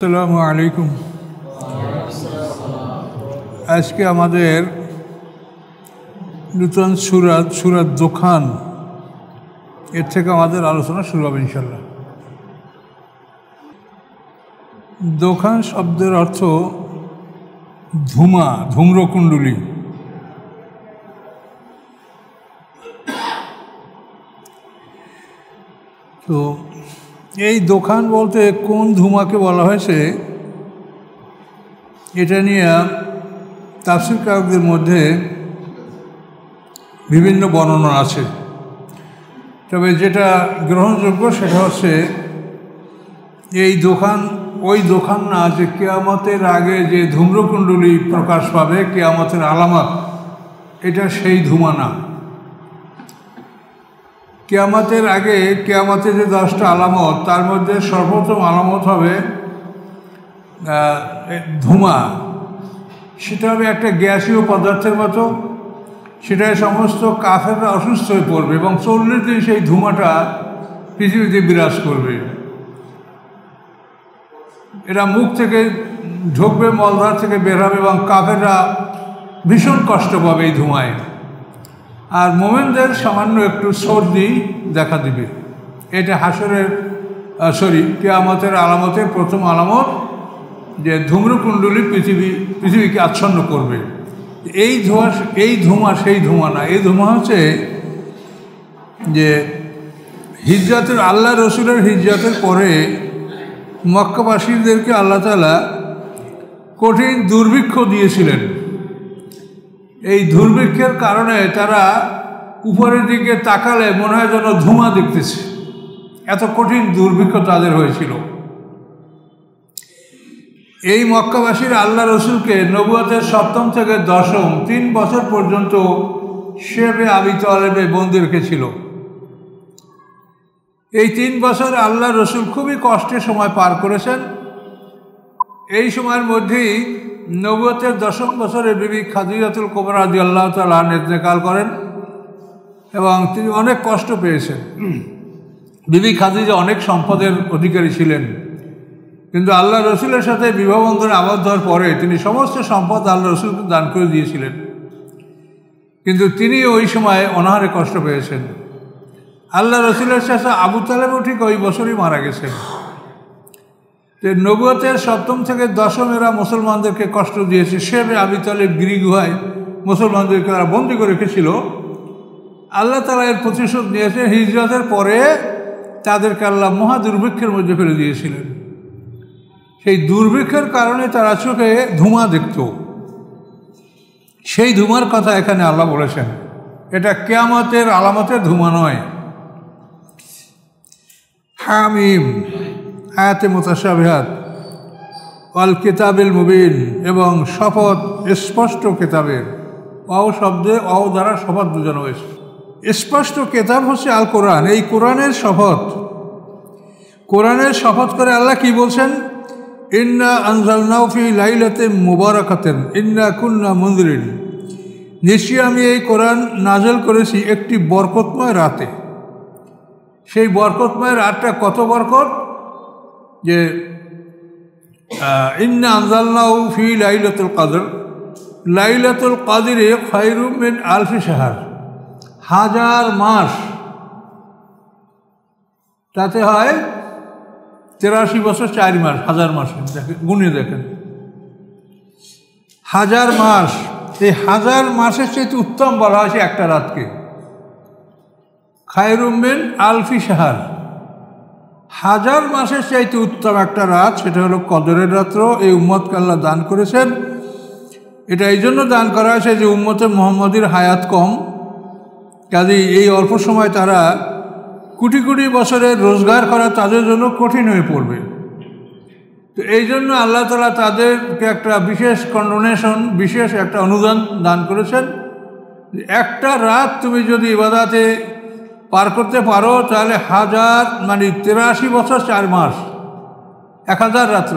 আসসালামু আলাইকুম। আজকে আমাদের নূতন সূরা দোখান এর থেকে আমাদের আলোচনা শুরু হবে ইনশাল্লাহ। দোখান শব্দের অর্থ ধূমা, ধূম্রকুণ্ডলী। তো এই দোখান বলতে কোন ধূমাকে বলা হয়েছে এটা নিয়ে তাফসীর কারকদের মধ্যে বিভিন্ন বর্ণনা আছে। তবে যেটা গ্রহণযোগ্য সেটা হচ্ছে এই দোখান ওই দোখান না, যে কিয়ামতের আগে যে ধূম্রকুণ্ডলী প্রকাশ পাবে, কিয়ামতের আলামত, এটা সেই ধূমা না। কিয়ামতের আগে কিয়ামতের যে 10টা আলামত, তার মধ্যে সর্বপ্রথম আলামত হবে ধূমা। সেটা হবে একটা গ্যাসীয় পদার্থের মতো, সেটায় সমস্ত কাফেররা অসুস্থ হয়ে পড়বে এবং 40 দিন সেই ধূমাটা পৃথিবীতে বিরাজ করবে। এরা মুখ থেকে ঢুকবে, মলদ্বার থেকে বের হবে এবং কাফেররা ভীষণ কষ্ট পাবে এই ধূমায়। আর মোমেনদের সামান্য একটু সর্দি দেখা দিবে। এটা হাসরের কিয়ামতের আলামতের প্রথম আলামত, যে ধূম্রকুণ্ডলী পৃথিবীকে আচ্ছন্ন করবে। এই ধোঁয়া সেই ধোঁয়া না। এই ধোঁয়া হচ্ছে যে হিজরতের, আল্লাহ রসুলের হিজরতের পরে মক্কাবাসীদেরকে আল্লাহ তাআলা কঠিন দুর্ভিক্ষ দিয়েছিলেন। এই দুর্ভিক্ষের কারণে তারা উপরের দিকে তাকালে মনে হয় যেন ধোঁয়া দেখতেছে, এত কঠিন দুর্ভিক্ষ তাদের হয়েছিল। এই মক্কাবাসীরা আল্লাহ রসুলকে নবুয়তের 7ম থেকে 10ম 3 বছর পর্যন্ত শেবে আবি তালেবে বন্দী রেখেছিল। এই 3 বছর আল্লাহ রসুল খুবই কষ্টের সময় পার করেছেন। এই সময়ের মধ্যেই নবুয়তের 10ম বছরে বিবি খাদিজাতুল কুবরা রাদিয়াল্লাহু তাআলা ইন্তেকাল করেন এবং তিনি অনেক কষ্ট পেয়েছেন। বিবি খাদিজা অনেক সম্পদের অধিকারী ছিলেন, কিন্তু আল্লাহ রসুলের সাথে বিবাহ বন্ধনে আবদ্ধ হওয়ার পরে তিনি সমস্ত সম্পদ আল্লাহ রসুলকে দান করে দিয়েছিলেন, কিন্তু তিনি ওই সময় অনাহারে কষ্ট পেয়েছেন। আল্লাহ রসুলের সাথে আবু তালেবও ঠিক ওই বছরই মারা গেছেন। নবুয়তের 7ম থেকে 10ম এরা মুসলমানদেরকে কষ্ট দিয়েছে। শেবে আবি তালেব গিরিগুহায় মুসলমানদেরকে তারা বন্দী করে রেখেছিল। আল্লাহ তাআলা এর প্রতিশোধ নিয়েছে। হিজরতের পরে তাদেরকে আল্লাহ মহা দুর্ভিক্ষের মধ্যে ফেলে দিয়েছিলেন। সেই দুর্ভিক্ষের কারণে তারা চোখে ধোঁয়া দেখত। সেই ধোঁয়ার কথা এখানে আল্লাহ বলেছেন। এটা কিয়ামতের আলামতের ধোঁয়া নয়। হামিম আয়াতে মুতাশাবিহাত ওয়াল কিতাবিল মুবিন, এবং শপথ স্পষ্ট কিতাবের। শব্দে দ্বারা শপথ বোঝানো হয়েছে। স্পষ্ট কিতাব হচ্ছে আল কোরআন। এই কোরআনের শপথ, কোরআনের শপথ করে আল্লাহ কি বলছেন? ইন্না আনজালনাহু ফি লাইলাতিন মুবারাকাতিন ইন্না কুন্না মুনজিরিন। নিশ্চয়ই আমি এই কোরআন নাযিল করেছি একটি বরকতময় রাতে। সেই বরকতময় রাতটা কত বরকত, যে ইন্না আনজালনাহু ফি লাইলাতুল কদর। লাইলাতুল কদরে খায়রুম মিন আলফি শাহর। 1000 মাস, তাতে হয় 83 বছর 4 মাস। 1000 মাস গুণে দেখেন, 1000 মাস। এই 1000 মাসের চেয়ে উত্তম বলা হয়েছে একটা রাতকে, খায়রুম মিন আলফি শাহর। 1000 মাসের চাইতে উত্তম একটা রাত, সেটা হলো কদরের রাত্র। এই উম্মতকে আল্লাহ দান করেছেন। এটা এই জন্য দান করা হয়েছে যে উম্মতে মুহাম্মদীর হায়াত কম, কাজেই এই অল্প সময় তারা কোটি কোটি বছরের রোজগার করা তাদের জন্য কঠিন হয়ে পড়বে। তো এই জন্য আল্লাহ তাআলা তাদেরকে একটা বিশেষ কন্ডোনেশন, বিশেষ একটা অনুদান দান করেছেন। একটা রাত তুমি যদি ইবাদতে পার করতে পারো, তাহলে 83 বছর 4 মাস, 1000 রাত্র,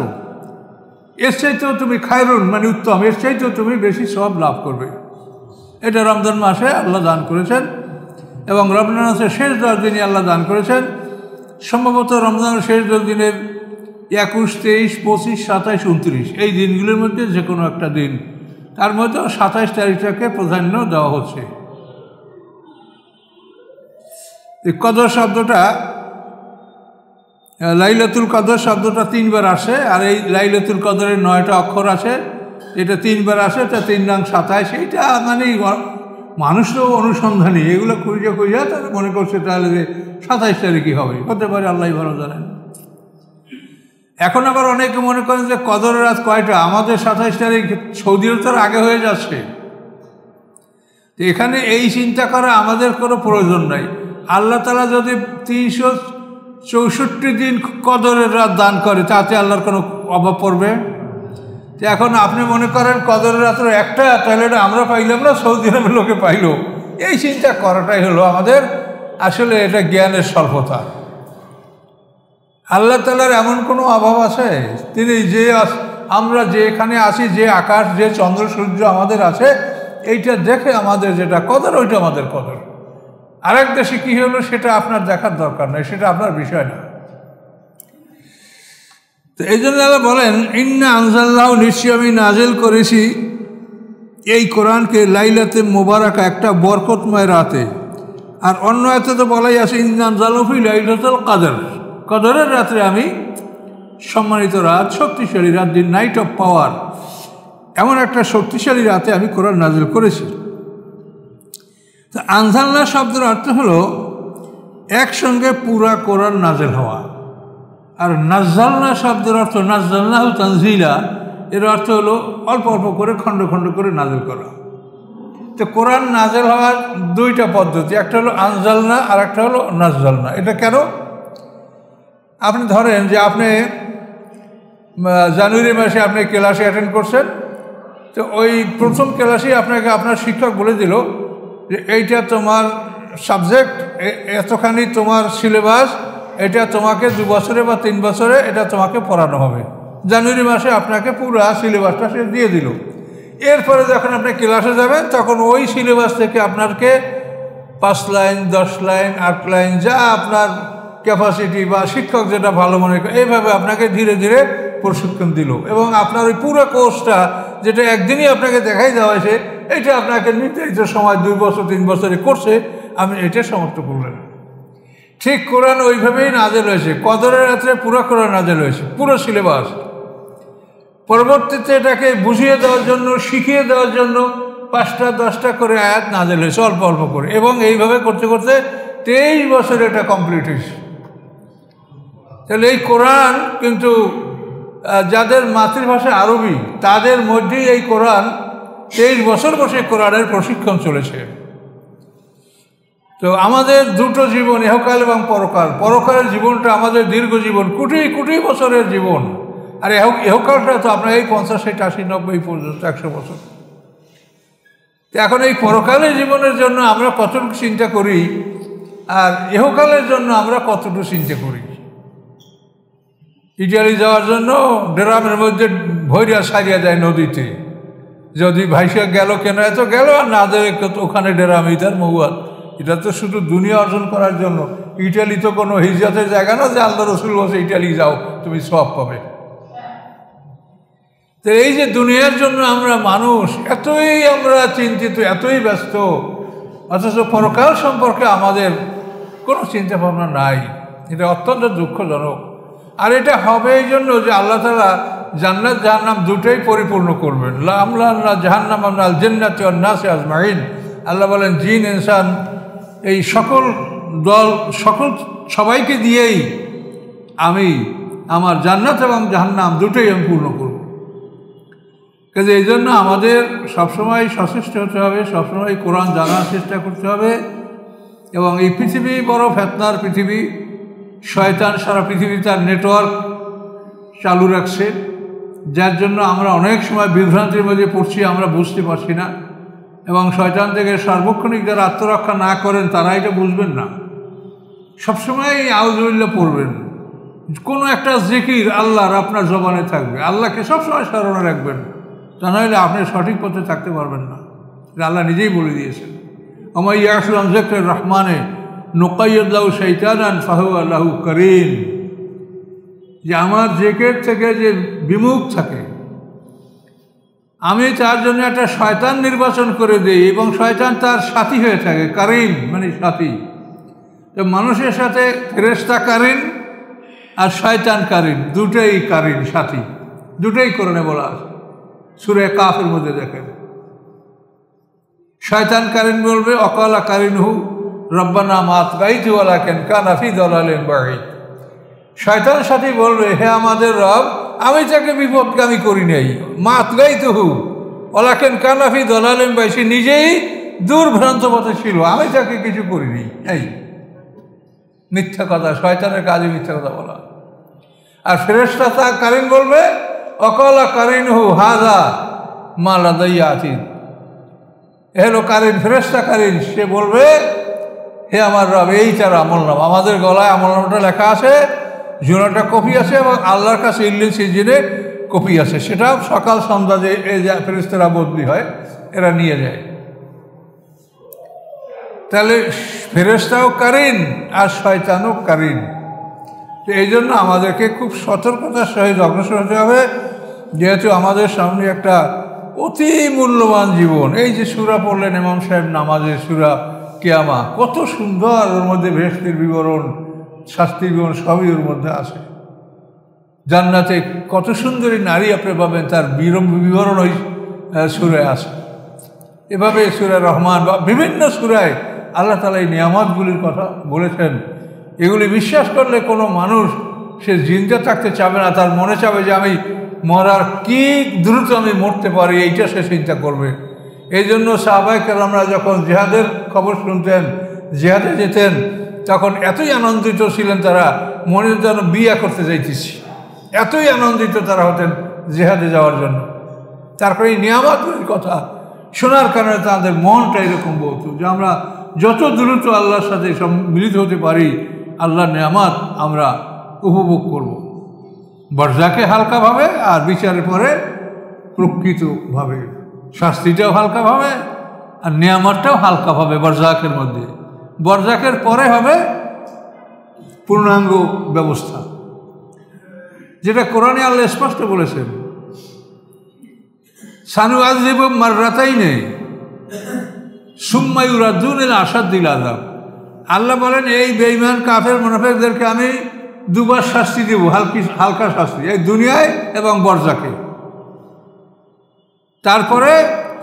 এর চাইতেও তুমি খায়রুন উত্তম, এর চাইতেও তুমি বেশি সওয়াব লাভ করবে। এটা রমজান মাসে আল্লাহ দান করেছেন এবং রমজান মাসের শেষ 10 দিনে আল্লাহ দান করেছেন। সম্ভবত রমজানের শেষ 10 দিনের 21, 23, 25, 27, 29 এই দিনগুলোর মধ্যে যে কোনো একটা দিন, তার মধ্যে 27 তারিখটাকে প্রাধান্য দেওয়া হচ্ছে। এই কদর শব্দটা, লাইলাতুল কদর শব্দটা 3 বার আসে, আর এই লাইলাতুল কদরের 9টা অক্ষর আছে, এটা 3 বার আসে, তা 3 নং 27। এইটা মানে মানুষ তো অনুসন্ধানী, এগুলো খুঁজে তারা মনে করছে তাহলে যে 27 তারিখই হবে, হতে পারে, আল্লাহ ভালো জানেন। এখন আবার অনেকে মনে করেন যে কদরের রাত কয়টা, আমাদের 27 তারিখ, সৌদি আরবের আগে হয়ে যাচ্ছে। এখানে এই চিন্তা করা আমাদের কোনো প্রয়োজন নাই। আল্লাহ তাআলা যদি 364 দিন কদরের রাত দান করে, তাতে আল্লাহর কোনো অভাব পড়বে? এখন আপনি মনে করেন কদরের রাত্র একটা, তাহলে এটা আমরা পাইলাম না, সৌদি আরবের লোকে পাইল, এই চিন্তা করাটাই হলো আমাদের আসলে এটা জ্ঞানের স্বল্পতা। আল্লাহ তাআলার এমন কোনো অভাব আছে? তিনি যে আমরা যেখানে আছি, যে আকাশ, যে চন্দ্র সূর্য আমাদের আছে, এইটা দেখে আমাদের যেটা কদর, ওইটা আমাদের কদর। আরেক দেশে কী হলো সেটা আপনার দেখার দরকার নেই, সেটা আপনার বিষয় না। তো এই জন্য আল্লাহ বলেন, ইন্না আনজালনাহু, নিশ্চয়ই আমি নাজিল করেছি এই কোরআনকে লাইলাতে মুবারাকা, একটা বরকতময় রাতে। আর অন্য আয়াতে তো বলাই আছে, ইন্না আনজালনাহু ফি লাইলাতুল কদর, কদরের রাত্রে আমি, সম্মানিত রাত, শক্তিশালী রাত, দি নাইট অফ পাওয়ার, এমন একটা শক্তিশালী রাতে আমি কোরআন নাজিল করেছি। তো আনজালনা শব্দের অর্থ হলো একসঙ্গে পুরা কোরআন নাজিল হওয়া। আর নাজ্জালনা শব্দের অর্থ, নাজ্জালনাহু তানজিলা, এর অর্থ হলো অল্প অল্প করে, খণ্ড খণ্ড করে নাজিল করা। তো কোরআন নাজিল হওয়ার 2টা পদ্ধতি, একটা হলো আনজালনা আর একটা হলো নাজ্জালনা। এটা কেন? আপনি ধরেন যে আপনি জানুয়ারি মাসে আপনি ক্লাসে অ্যাটেন্ড করছেন, তো ওই প্রথম ক্লাসেই আপনাকে আপনার শিক্ষক বলে দিল যে এইটা তোমার সাবজেক্ট, এতখানি তোমার সিলেবাস, এটা তোমাকে 2 বছরে বা 3 বছরে এটা তোমাকে পড়ানো হবে। জানুয়ারি মাসে আপনাকে পুরো সিলেবাসটা সে দিয়ে দিল। এরপরে যখন আপনি ক্লাসে যাবেন, তখন ওই সিলেবাস থেকে আপনাকে 5 লাইন, 10 লাইন, 8 লাইন, যা আপনার ক্যাপাসিটি বা শিক্ষক যেটা ভালো মনে করে, এইভাবে আপনাকে ধীরে ধীরে প্রশিক্ষণ দিল। এবং আপনার ওই পুরো কোর্সটা, যেটা একদিনই আপনাকে দেখাই দেওয়া হয়েছে, এটা আপনাকে নির্ধারিত সময় 2 বছর 3 বছরে কোর্সে আমি এটা সমাপ্ত করলেন। ঠিক কোরআন ওইভাবেই নাজিল হয়েছে, কদরের রাত্রে পুরো কোরআন নাজিল হয়েছে, পুরো সিলেবাস। পরবর্তীতে এটাকে বুঝিয়ে দেওয়ার জন্য, শিখিয়ে দেওয়ার জন্য 5টা 10টা করে আয়াত নাজিল হয়েছে, অল্প অল্প করে। এবং এইভাবে করতে করতে 23 বছরে এটা কমপ্লিট হয়েছে। তাহলে এই কোরআন কিন্তু যাদের মাতৃভাষা আরবি, তাদের মধ্যেই এই কোরআন 23 বছর বসে কোরআনের প্রশিক্ষণ চলেছে। তো আমাদের 2টো জীবন, ইহকাল এবং পরকাল। পরকালের জীবনটা আমাদের দীর্ঘ জীবন, কোটি কোটি বছরের জীবন। আর ইহকালটা তো আপনার এই 50, 60, 80, 90 পর্যন্ত, 100 বছর। তো এখন এই পরকালের জীবনের জন্য আমরা কতটুকু চিন্তা করি, আর ইহকালের জন্য আমরা কতটুকু চিন্তা করি। ইটালি যাওয়ার জন্য ড্রামের মধ্যে ভৈরা সারিয়া যায় নদীতে, যদি ভাইসা গেল কেন, এত গেল, আর না দেবে ওখানে ড্রাম, ইটার মহুয়াল। এটা তো শুধু দুনিয়া অর্জন করার জন্য। ইটালি তো কোনো হিজরতের জায়গা না যে আল্লাহ রসুল বলছে ইটালি যাও তুমি সওয়াব পাবে। তো এই যে দুনিয়ার জন্য আমরা মানুষ এতই আমরা চিন্তিত, এতই ব্যস্ত, অথচ পরকাল সম্পর্কে আমাদের কোনো চিন্তা ভাবনা নাই। এটা অত্যন্ত দুঃখজনক। আর এটা হবে এই জন্য যে আল্লাহ তাআলা জান্নাত জাহান্নাম দুটোই পরিপূর্ণ করবেন। লা আমলানা জাহান্নাম আল জান্নাতি ওয়ান নাসি আজমাইন। আল্লাহ বলেন, জিন ইনসান এই সকল দল, সবাইকে দিয়েই আমি আমার জান্নাত এবং জাহান্নাম দুটোই আমি পূর্ণ করব। কাজে এই জন্য আমাদের সবসময় সচেষ্ট হতে হবে, সবসময় কোরআন জানার চেষ্টা করতে হবে। এবং এই পৃথিবী বড় ফেতনার পৃথিবী। শয়তান সারা পৃথিবী তার নেটওয়ার্ক চালু রাখছে, যার জন্য আমরা অনেক সময় বিভ্রান্তির মধ্যে পড়ছি, আমরা বুঝতে পারছি না। এবং শয়তান থেকে সার্বক্ষণিক যারা আত্মরক্ষা না করেন তারা এটা বুঝবেন না। সবসময় আউযুবিল্লাহ পড়বেন, কোনো একটা জিকির আল্লাহর আপনার জবানে থাকবে, আল্লাহকে সবসময় স্মরণে রাখবেন, তা নাহলে আপনি সঠিক পথে থাকতে পারবেন না। আল্লাহ নিজেই বলে দিয়েছেন, ওমা ইয়াশু আন যিকরির রহমানে নুকাইয়িদ লাহু শাইতানান ফাহুয়া লাহু কারীন। যে আমার জিকির থেকে যে বিমুখ থাকে, আমি তার জন্য একটা শয়তান নির্বাচন করে দিই এবং শয়তান তার সাথী হয়ে থাকে। কারিন মানে সাথী। তো মানুষের সাথে ফেরেশতা কারিন আর শয়তান কারিন, দুটোই কারিন সাথী, দুটোই কোরআনে বলা আছে। সূরা কাফের মধ্যে দেখেন, শয়তান কারিন বলবে অকালা কারিনহু রব্বানা মা আতগাইতু ওয়ালাকিন কানা ফি দালালিন বাঈদ। শয়তান সাথী বলবে, হে আমাদের রব, আমি তাকে বিপদগামী করি নাই, মা আতগাইতুহু ওয়ালাকিন কানা ফি দালালিন বাঈদ, সে নিজেই দুর্ভ্রান্ত পথে ছিল, আমি তাকে কিছু করিনি। এই মিথ্যা কথা, শয়তানের কাজে মিথ্যা কথা বলা। আর ফেরেশতা তা কারিন বলবে অকালা কারিনহু হাযা মা লাদাইয়া আতীদ। এলো কারিন, ফেরেশতা কারিন, সে বলবে হে আমার রব, এই তার আমলনামা, আমাদের গলায় আমলনামাটা লেখা আছে, জোড়াটা কপি আছে এবং আল্লাহর কাছে ইল্লিন সিজিনে কপি আছে, সেটা সকাল সন্ধ্যা যে এই যে ফেরেশতারা বদলি হয় এরা নিয়ে যায়। তাহলে ফেরেশতাও কারিন আর শয়তানও কারিন। তো এই জন্য আমাদেরকে খুব সতর্কতার সহিত অগ্রসর হতে হবে, যেহেতু আমাদের সামনে একটা অতি মূল্যবান জীবন। এই যে সূরা পড়লেন ইমাম সাহেব, নামাজের সূরা কিয়ামা, কত সুন্দর, ওর মধ্যে বেহেশতের বিবরণ, শাস্তির বিবরণ সবই ওর মধ্যে আছে। জান্নাতে কত সুন্দরী নারী আপনি পাবেন, তার বিবরণ ওই সূরায় আছে। এভাবে সূরা রহমান বা বিভিন্ন সূরায় আল্লাহ তাআলা এই নিয়ামতগুলির কথা বলেছেন। এগুলি বিশ্বাস করলে কোনো মানুষ সে জিন্দা থাকতে চাবে না, তার মনে চাবে যে আমি মরার কি দ্রুত আমি মরতে পারি, এইটা সে চিন্তা করবে। এই জন্য সাহাবায়ে কেরামরা যখন জিহাদের খবর শুনতেন, জিহাদে যেতেন, তখন এতই আনন্দিত ছিলেন তারা, মনে যেন বিয়ে করতে যাইতেছি, এতই আনন্দিত তারা হতেন জিহাদে যাওয়ার জন্য। তারপরে এই নিয়ামতগুলির কথা শোনার কারণে তাদের মনটা এরকম বলতো যে আমরা যত দ্রুত আল্লাহর সাথে মিলিত হতে পারি, আল্লাহর নিয়ামত আমরা উপভোগ করব। বরজাকে হালকাভাবে আর বিচারের পরে প্রকৃতভাবে, শাস্তিটাও হালকাভাবে আর নিয়ামতটাও হালকাভাবে বরজাকের মধ্যে। বরজাকের পরে হবে পূর্ণাঙ্গ ব্যবস্থা, যেটা কোরআনে আল্লাহ স্পষ্ট বলেছেন, সানুআযিবু মাররাতাইনি সুম্মা ইউরাদ্দুনা ইলা আশাদ্দিল আযাব। আল্লাহ বলেন এই বেঈমান কাফের মুনাফিকদেরকে আমি দুবার শাস্তি দেব, হালকা শাস্তি, এই দুনিয়ায় এবং বরজাকে। তারপরে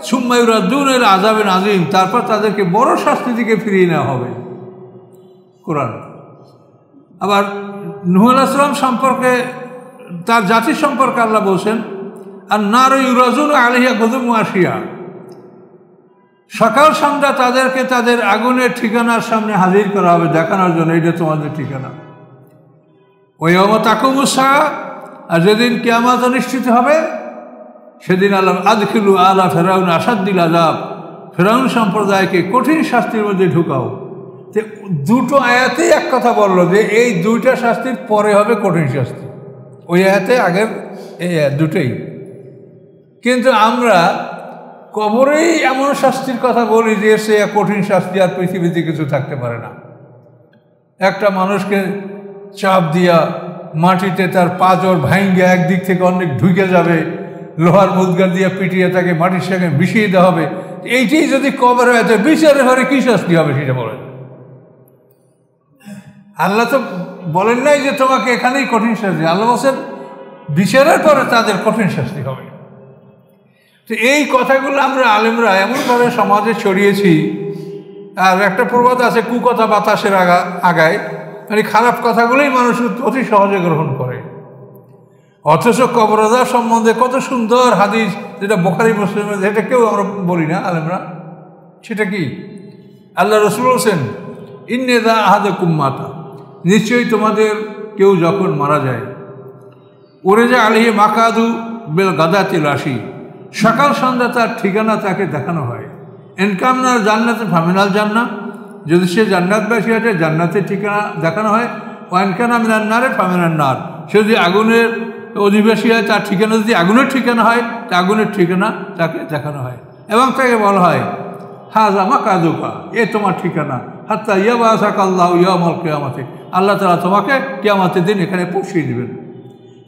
সুম্মা ইউরাদ্দুনা ইলা আযাবিন আযীম, তারপর তাদেরকে বড় শাস্তি দিকে ফিরিয়ে নেওয়া হবে। কোরআন আবার নূহ আলাইহিস সালাম সম্পর্কে, তার জাতি সম্পর্কে আল্লাহ বলছেন, আর নারু ইউরাজুনা আলাইহা গুদুম ওয়া আশিয়া, সকাল সন্ধ্যা তাদেরকে তাদের আগুনের ঠিকানার সামনে হাজির করা হবে, দেখানোর জন্য এইটা তোমাদের ঠিকানা। ওয়াইয়াউমা তাকুমুস সাআ, আর যেদিন কিয়ামত অনুষ্ঠিত হবে সেদিন আল্লাহ আদখিলু আলা ফিরআউন আশাদ্দিল আযাব, ফিরআউন সম্প্রদায়কে কঠিন শাস্তির মধ্যে ঢুকাও। তো দুটো আয়াতেই এক কথা বললো যে এই দুইটা শাস্তির পরে হবে কঠিন শাস্তি, ওই আয়াতে আগের এই দুটোই। কিন্তু আমরা কবরেই এমন শাস্তির কথা বলি যে সে কঠিন শাস্তি আর পৃথিবীতে কিছু থাকতে পারে না। একটা মানুষকে চাপ দিয়া মাটিতে তার পাঁজর ভাঙ্গে একদিক থেকে অনেক ঢুকে যাবে, লোহার মুদগা দিয়ে পিটিয়ে তাকে মাটির সঙ্গে মিশিয়ে দেওয়া হবে। এইটাই যদি কবর হয় তো বিচারের ঘরে কী শাস্তি হবে সেটা বলেন। আল্লাহ তো বলেন নাই যে তোমাকে এখানেই কঠিন শাস্তি, আল্লাহ বলছেন বিচারের পরে তাদের কঠিন শাস্তি হবে। তো এই কথাগুলো আমরা আলেমরা এমনভাবে সমাজে ছড়িয়েছি। আর একটা প্রবাদ আছে, কুকথা বাতাসের আগায়, মানে খারাপ কথাগুলোই মানুষ অতি সহজে গ্রহণ করে। অথচ কবর আযাব সম্বন্ধে কত সুন্দর হাদিস, যেটা বুখারী মুসলিমের, যেটা কেউ আমরা বলি না আলেমরা। সেটা কি? আল্লাহ রাসূল বলেছেন, ইন্না ইযা আহাদাকুম মাতা, নিশ্চয়ই তোমাদের কেউ যখন মারা যায়, উরজা আলাইহি মাকাদু বিল গাদাতিল আশি, সকাল সন্ধ্যা তার ঠিকানা তাকে দেখানো হয়। ইনকামনার জান্নাতে ফামিনাল জান্নাত, যদি সে জান্নাতবাসী আছে জান্নাতের ঠিকানা দেখানো হয়। ওয়ানকানা মিনান নারে ফামিনান নার, সে যদি আগুনের অধিবাসী হয় তার ঠিকানা যদি আগুনের ঠিকানা হয় তা আগুনের ঠিকানা তাকে দেখানো হয়। এবং তাকে বলা হয় হাযা মাকাদুকা, এ তোমার ঠিকানা, হাত্তা ইয়াবাসাকা আল্লাহু ইয়াউমাল কিয়ামাতি, আল্লাহ তাআলা তোমাকে কিয়ামতের দিন এখানে পৌঁছিয়ে দেবেন।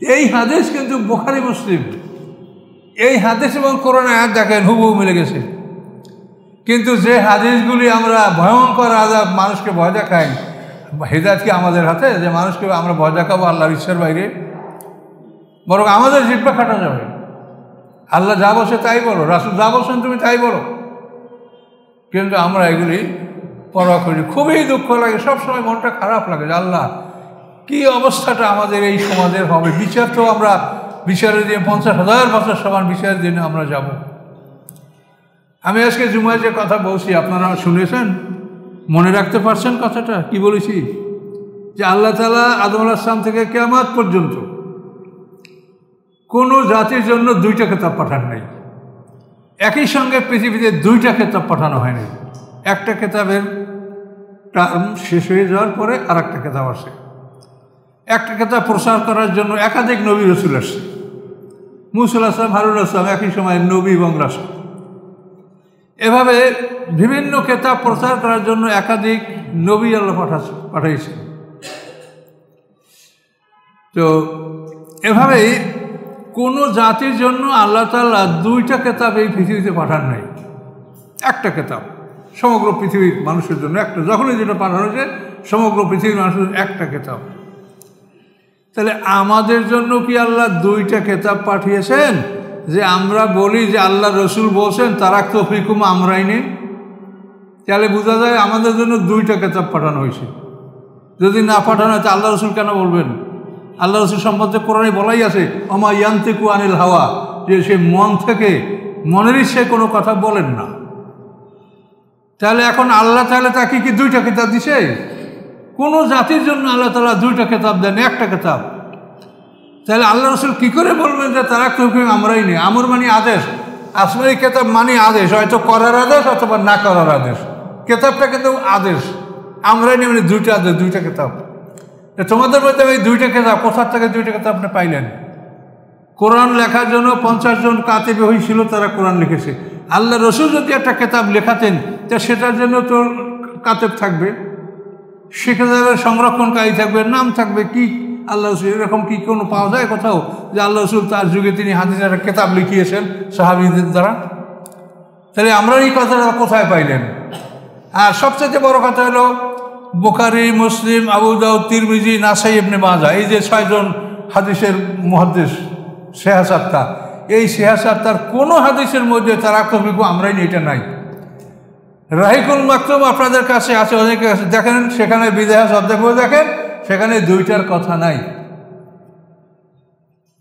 এই হাদিস কিন্তু বুখারী মুসলিম, এই হাদিস এবং কোরআন আয়াত দেখেন হুবহু মিলে গেছে। কিন্তু যে হাদিসগুলি আমরা ভয়ঙ্কর আযাব মানুষকে ভয় দেখাই, হেদায়েত কি আমাদের হাতে যে মানুষকে আমরা ভয় দেখাবো আল্লাহর ইচ্ছার বাইরে? বরং আমাদের জিহ্বা কাটা যাবে। আল্লাহ যা বলছে তাই বলো, রাসূল যা বলছেন তুমি তাই বলো। কিন্তু আমরা এগুলি পরোয়া করি। খুবই দুঃখ লাগে, সবসময় মনটা খারাপ লাগে যে আল্লাহ কি অবস্থাটা আমাদের এই সমাজের হবে। বিচার তো আমরা বিচারের দিনে 50,000 বছর সমান বিচারের দিনে আমরা যাব। আমি আজকে জুমায় যে কথা বলছি আপনারা শুনেছেন, মনে রাখতে পারছেন কথাটা কি বলেছি? যে আল্লাহ তাআলা আদম আলাইহিস সালাম থেকে কিয়ামত পর্যন্ত কোনো জাতির জন্য 2টা কিতাব পাঠান নাই। একই সঙ্গে পৃথিবীতে 2টা কিতাব পাঠানো হয়নি। একটা কিতাবের টার্ম শেষ হয়ে যাওয়ার পরে আর একটা কিতাব আসে। একটা কিতাব প্রচার করার জন্য একাধিক নবী রাসূল আসছে। মূসা আলাইহিস সালাম, হারুন আলাইহিস সালাম একই সময় নবী এবং রাসূল। এভাবে বিভিন্ন কিতাব প্রচার করার জন্য একাধিক নবী আল্লাহ পাঠাইছে। তো এভাবেই কোনো জাতির জন্য আল্লাহ তাআলা 2টা কিতাব এই পৃথিবীতে পাঠান নাই। একটা কিতাব সমগ্র পৃথিবীর মানুষের জন্য একটা, যখনই যেটা পাঠানো হয়েছে সমগ্র পৃথিবীর মানুষের একটা কিতাব। তাহলে আমাদের জন্য কি আল্লাহ 2টা কিতাব পাঠিয়েছেন যে আমরা বলি যে আল্লাহ রসুল বলছেন তারাক্তু ফীকুম আমরাইনি? তাহলে বোঝা যায় আমাদের জন্য 2টা কিতাব পাঠানো হয়েছে। যদি না পাঠানো হয় তো আল্লাহ রসুল কেন বলবেন? আল্লাহ রসুল সম্বন্ধে কোরআনে বলাই আছে ওমা ইয়ান্তিকু আনিল হাওয়া, যে সে মন থেকে মনের ইচ্ছায় কোনো কথা বলেন না। তাহলে এখন আল্লাহ তাহলে তাকে কি 2টা কিতাব দিছে? কোনো জাতির জন্য আল্লাহ তাআলা 2টা কিতাব দেন, একটা কিতাব। তাহলে আল্লাহ রসুল কী করে বলবেন যে তারাক্তু ফীকুম আমরাই নেই? আমর মানে আদেশ, আসমানি কিতাব মানে আদেশ, হয়তো করার আদেশ অথবা না করার আদেশ। কিতাবটা কিন্তু আদেশ, আমরাই নেই মানে 2টা আদেশ, 2টা কিতাব। তোমাদের মধ্যে এই 2টা কিতাব কোথার থেকে 2টা কিতাব আপনি পাইলেন? কোরআন লেখার জন্য 50 জন কাতিব হয়েছিল, তারা কোরআন লিখেছে। আল্লাহ রসুল যদি একটা কিতাব লেখাতেন তা সেটার জন্য তো কাতেব থাকবে, সে কিতাবের সংরক্ষণকারী থাকবে, নাম থাকবে। কি আল্লাহ রসুল এরকম কি কোনো পাওয়া যায় কোথাও যে আল্লাহ রসুল তার যুগে তিনি হাদিসের একটা কিতাব লিখিয়েছেন সাহাবীদের দ্বারা? তাহলে আমরা এই কথাটা কোথায় পাইলেন? আর সবচেয়ে বড় কথা হলো বুখারী, মুসলিম, আবু দাউদ, তিরমিজি, নাসাই, ইবনে মাজাহ, এই যে 6 জন হাদিসের মুহাদ্দিস সিহাসাত্তা, এই সিহাসাত্তার কোনো হাদিসের মধ্যে তারাক্তু ফীকুম আমরাই নেই এটা নাই। রাহিকুল মাকতুম আপনাদের কাছে আছে, অনেকের কাছে দেখেন, সেখানে বিদায় অধ্যায় দেখেন, সেখানে 2টার কথা নাই।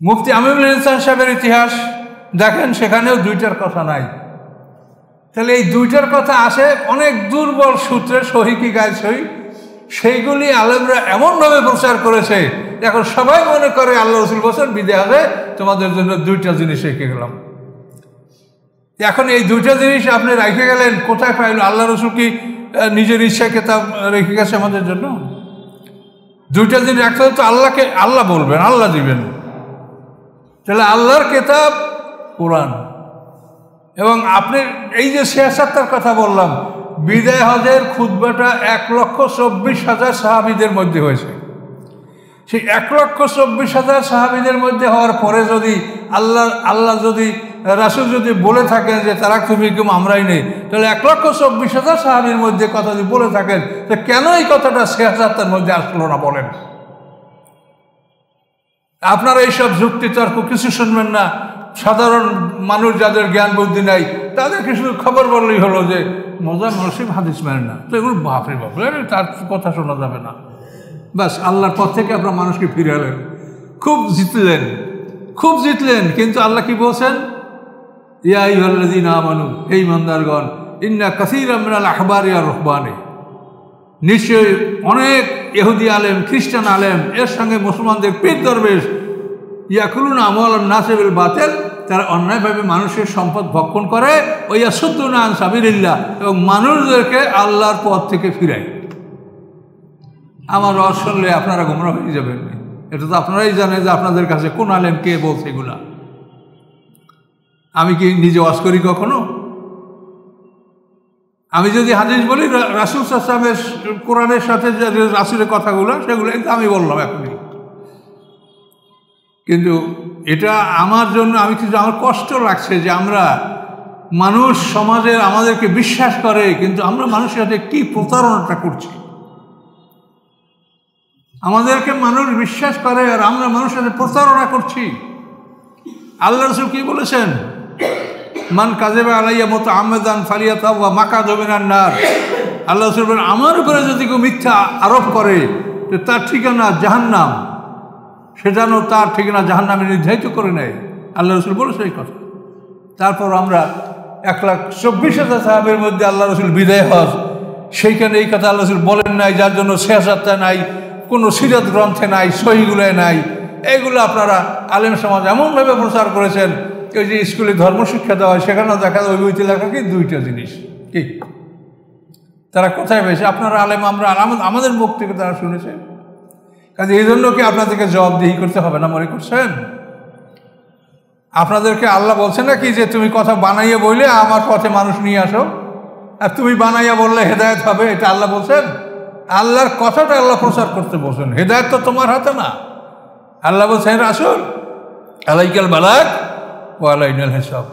মুফতি আমিনুল ইহসান সাহেবের ইতিহাস দেখেন, সেখানেও 2টার কথা নাই। তাহলে এই 2টার কথা আসে অনেক দুর্বল সূত্রে, সহি কি গায়ে সহি, সেইগুলি আলেমরা এমনভাবে প্রচার করেছে এখন সবাই মনে করে আল্লাহ রসুল বলছেন বিদেহে তোমাদের জন্য 2টা জিনিস রেখে গেলাম। এখন এই 2টা জিনিস আপনি রেখে গেলেন, কোথায় পাইল? আল্লাহ রসুল কি নিজের ইচ্ছায় কিতাব রেখে গেছে আমাদের জন্য? 2টা জিনিস রাখতে তো আল্লাহকে, আল্লাহ বলবেন, আল্লাহ দিবেন। তাহলে আল্লাহর কিতাব কোরআন। এবং আপনি এই যে সিয়াসাত্তার কথা বললাম, বিদায় হজের খুতবাটা 1,24,000 সাহাবীদের মধ্যে হয়েছে। সেই 1,24,000 সাহাবীদের মধ্যে হওয়ার পরে যদি আল্লাহ যদি রাসূল যদি বলে থাকেন যে তারাক্তু ফীকুম আমরাই নেই, তাহলে 1,24,000 সাহাবীর মধ্যে কথা যদি বলে থাকেন, তো কেন এই কথাটা সিয়াসাত্তার মধ্যে আসলো না বলেন? আপনারা এইসব যুক্তি তর্ক কিছু শুনবেন না। সাধারণ মানুষ যাদের জ্ঞান বুদ্ধি নাই তাদেরকে শুধু খবর বললেই হলো যে মজার নসিব হাদিস মানে না, তো এগুলো বাপরে বাপরে তার কথা শোনা যাবে না। বাস আল্লাহর পথ থেকে আপনার মানুষকে ফিরে এলেন, খুব জিতলেন। কিন্তু আল্লাহ কি বলছেন? ইয়া আইয়ুহাল্লাযীনা আমানু, এই ইমানদারগণ, ইন্না কাসীরাম মিনাল আহবারি ওয়ার রুহবানি, নিশ্চয়ই অনেক ইহুদি আলেম, খ্রিস্টান আলেম, এর সঙ্গে মুসলমানদের পীর দরবেশ, ইয়াকুলুনা আমওয়ালান নাসি বিল বাতিল, তারা অন্যায়ভাবে মানুষের সম্পদ ভক্ষণ করে, ওয়া ইয়াসুদ্দুনা আন সাবিলিল্লাহ, এবং মানুষদেরকে আল্লাহর পথ থেকে ফিরায়। আমার ওয়াজ শুনলে আপনারা গোমরা হয়ে যাবেন। এটা তো আপনারাই জানেন যে আপনাদের কাছে কোন আলেম কে বলছে এগুলা। আমি কি নিজে ওয়াজ করি কখনো? আমি যদি হাদিস বলি রাসূল সাল্লাল্লাহু আলাইহি ওয়াসাল্লামের কোরআনের সাথে যে রাসূলের কথাগুলো, সেগুলো আমি বললাম এখনই। কিন্তু এটা আমার জন্য আমার কষ্ট লাগছে যে আমরা মানুষ সমাজের আমাদেরকে বিশ্বাস করে, কিন্তু আমরা মানুষের সাথে কি প্রতারণাটা করছি। আমাদেরকে মানুষ বিশ্বাস করে আর আমরা মানুষের সাথে প্রতারণা করছি। আল্লাহ রাসূল কি বলেছেন? মান কাযিবা আলাইয়া মুতাআম্মিদান ফালিয়াতাওয়া মাকাদু মিনান নার। আল্লাহ রাসূল বলেন, আমার উপরে যদি কেউ মিথ্যা আরোপ করে তো তার ঠিকানা জাহান্নাম। সে যেন তার ঠিকানা জাহান্নামে নির্ধারিত করে নেয়। আল্লাহ রাসূল বলেছে এই কথা। তারপর আমরা 1,24,000 সাহাবের মধ্যে আল্লাহ রাসূল বিদায় হজ, সেইখানে এই কথা আল্লাহ রাসূল বলেন নাই, যার জন্য সিয়াসাতে নাই, কোনো সিরাত গ্রন্থে নাই, সহিগুলোয় নাই। এইগুলো আপনারা আলেম সমাজ এমনভাবে প্রচার করেছেন, ওই যে স্কুলে ধর্মশিক্ষা দেওয়া হয় সেখানেও দেখা যায় ওই বইতে লেখা কি দুইটা জিনিস। কি তারা কোথায় পেয়েছে? আপনারা আলেম, আমরা আমাদের মুখ থেকে তারা শুনেছে। কাজে এই জন্য কি আপনাদেরকে জবাবদিহি করতে হবে না মনে করছেন? আপনাদেরকে আল্লাহ বলছে না কি যে তুমি কথা বানাইয়া বললে আমার পথে মানুষ নিয়ে আসো, আর তুমি বানাইয়া বললে হেদায়েত হবে? এটা আল্লাহ বলছেন? আল্লাহর কথাটা আল্লাহ প্রচার করতে বলছেন, হেদায়েত তো তোমার হাতে না। আল্লাহ বলছেন, রাসূল আলাইকাল বালাগ ওয়া আলাইনাল হিসাব,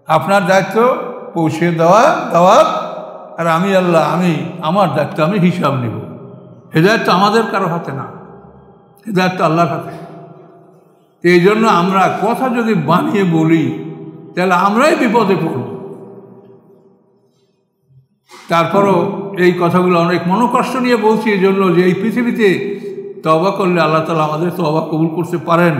আপনার দায়িত্ব পৌঁছে দেওয়া, আর আমি আল্লাহ, আমার দায়িত্ব, আমি হিসাব নিব। হেদায়েত তো আমাদের কারো হাতে না, হেদায়েত তো আল্লাহর হাতে। এই জন্য আমরা কথা যদি বানিয়ে বলি তাহলে আমরাই বিপদে পড়ব। তারপরও এই কথাগুলো অনেক মনোকষ্ট নিয়ে বলছি এই জন্য যে এই পৃথিবীতে তওবা করলে আল্লাহ তাআলা আমাদের তওবা কবুল করতে পারেন,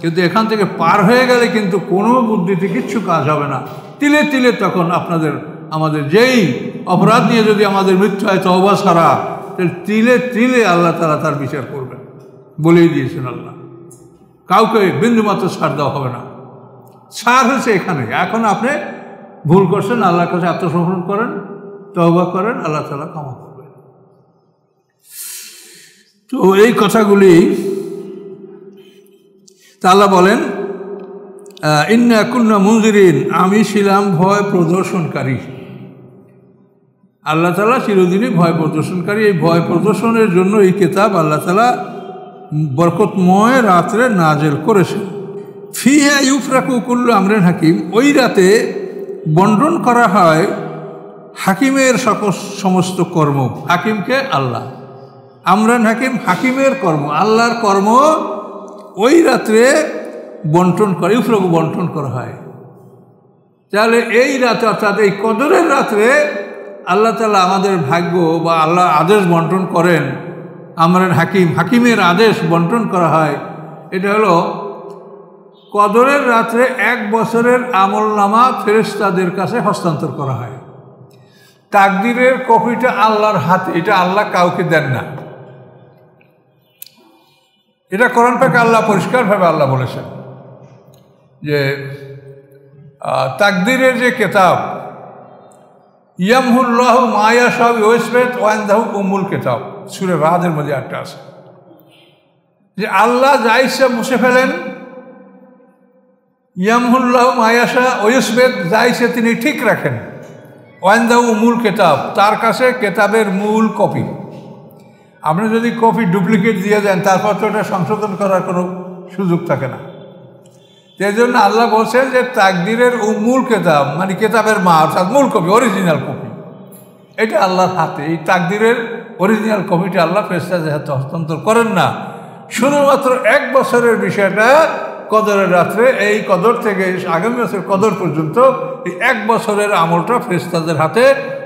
কিন্তু এখান থেকে পার হয়ে গেলে কিন্তু কোনো বুদ্ধিতে কিচ্ছু কাজ হবে না। তিলে তিলে তখন আমাদের যেই অপরাধ নিয়ে যদি আমাদের মৃত্যু হয় তওবা ছাড়া, তাহলে তিলে তিলে আল্লাহ তাআলা তার বিচার করবেন, বলেই দিয়েছেন আল্লাহ। কাউকে বিন্দুমাত্র ছাড় দেওয়া হবে না। ছাড় হয়েছে এখানে। এখন আপনি ভুল করছেন, আল্লাহর কাছে আত্মসমর্পণ করেন, তওবা করেন, আল্লাহ তাআলা ক্ষমা করবেন। তো এই কথাগুলি আল্লাহ বলেন, ইন্না কুন্না মুনজিরিন, আমি ছিলাম ভয় প্রদর্শনকারী। আল্লাহ তাআলা চিরদিনই ভয় প্রদর্শনকারী। এই ভয় প্রদর্শনের জন্য এই কিতাব আল্লাহ তাআলা বরকতময় রাত্রে নাজেল করেছেন। ফিহা ইউফরাকু কুল্লু আমরিন হাকিম, ওই রাতে বন্টন করা হয় হাকিমের সমস্ত কর্ম। হাকিমকে আল্লাহ, আমরান হাকিম, হাকিমের কর্ম, আল্লাহর কর্ম ওই রাত্রে বন্টন করে, ইউফরাকু বন্টন করা হয়। তাহলে এই রাতে, অর্থাৎ এই কদরের রাত্রে আল্লাহ তাআলা আমাদের ভাগ্য বা আল্লাহ আদেশ বন্টন করেন। আমরান হাকিম, হাকিমের আদেশ বন্টন করা হয়। এটা হলো কদরের রাত্রে 1 বছরের আমলনামা ফেরেশতাদের কাছে হস্তান্তর করা হয়। তাকদীরের কপিটা আল্লাহর হাতে, এটা আল্লাহ কাউকে দেন না। এটা কোরআন পাকে আল্লাহ পরিষ্কারভাবে আল্লাহ বলেছেন যে তাকদীরের যে কিতাব, ইয়ামহুল্লাহু মা ইয়াশা ওয়া ইউসবিত ওয়া ইনদাহু উম্মুল কিতাব, সূরা রাদের মধ্যে একটা আছে যে আল্লাহ যা ইচ্ছা মুছে ফেলেন। ইয়ামহুল্লাহু মা ইয়াশা ওয়া ইউসবিত, যা ইচ্ছা তিনি ঠিক রাখেন। ওয়া ইনদাহু উম্মুল কিতাব, তার কাছে কিতাবের মূল কপি। আপনি যদি কপি ডুপ্লিকেট দিয়ে দেন তারপর তো ওটা সংশোধন করার কোনো সুযোগ থাকে না। সেই জন্য আল্লাহ বলছেন যে তাকদীরের উম্মুল কিতাব, মানে কিতাবের মা, অর্থাৎ মূল কপি, অরিজিনাল কপি, এটা আল্লাহর হাতে। এই তাকদীরের অরিজিনাল কপিটা আল্লাহ ফেরেশতাদের হাতে হস্তান্তর করেন না। শুধুমাত্র 1 বছরের বিষয়টা কদরের রাত্রে, এই কদর থেকে আগামী বছর কদর পর্যন্ত এই 1 বছরের আমলটা ফেরেশতাদের হাতে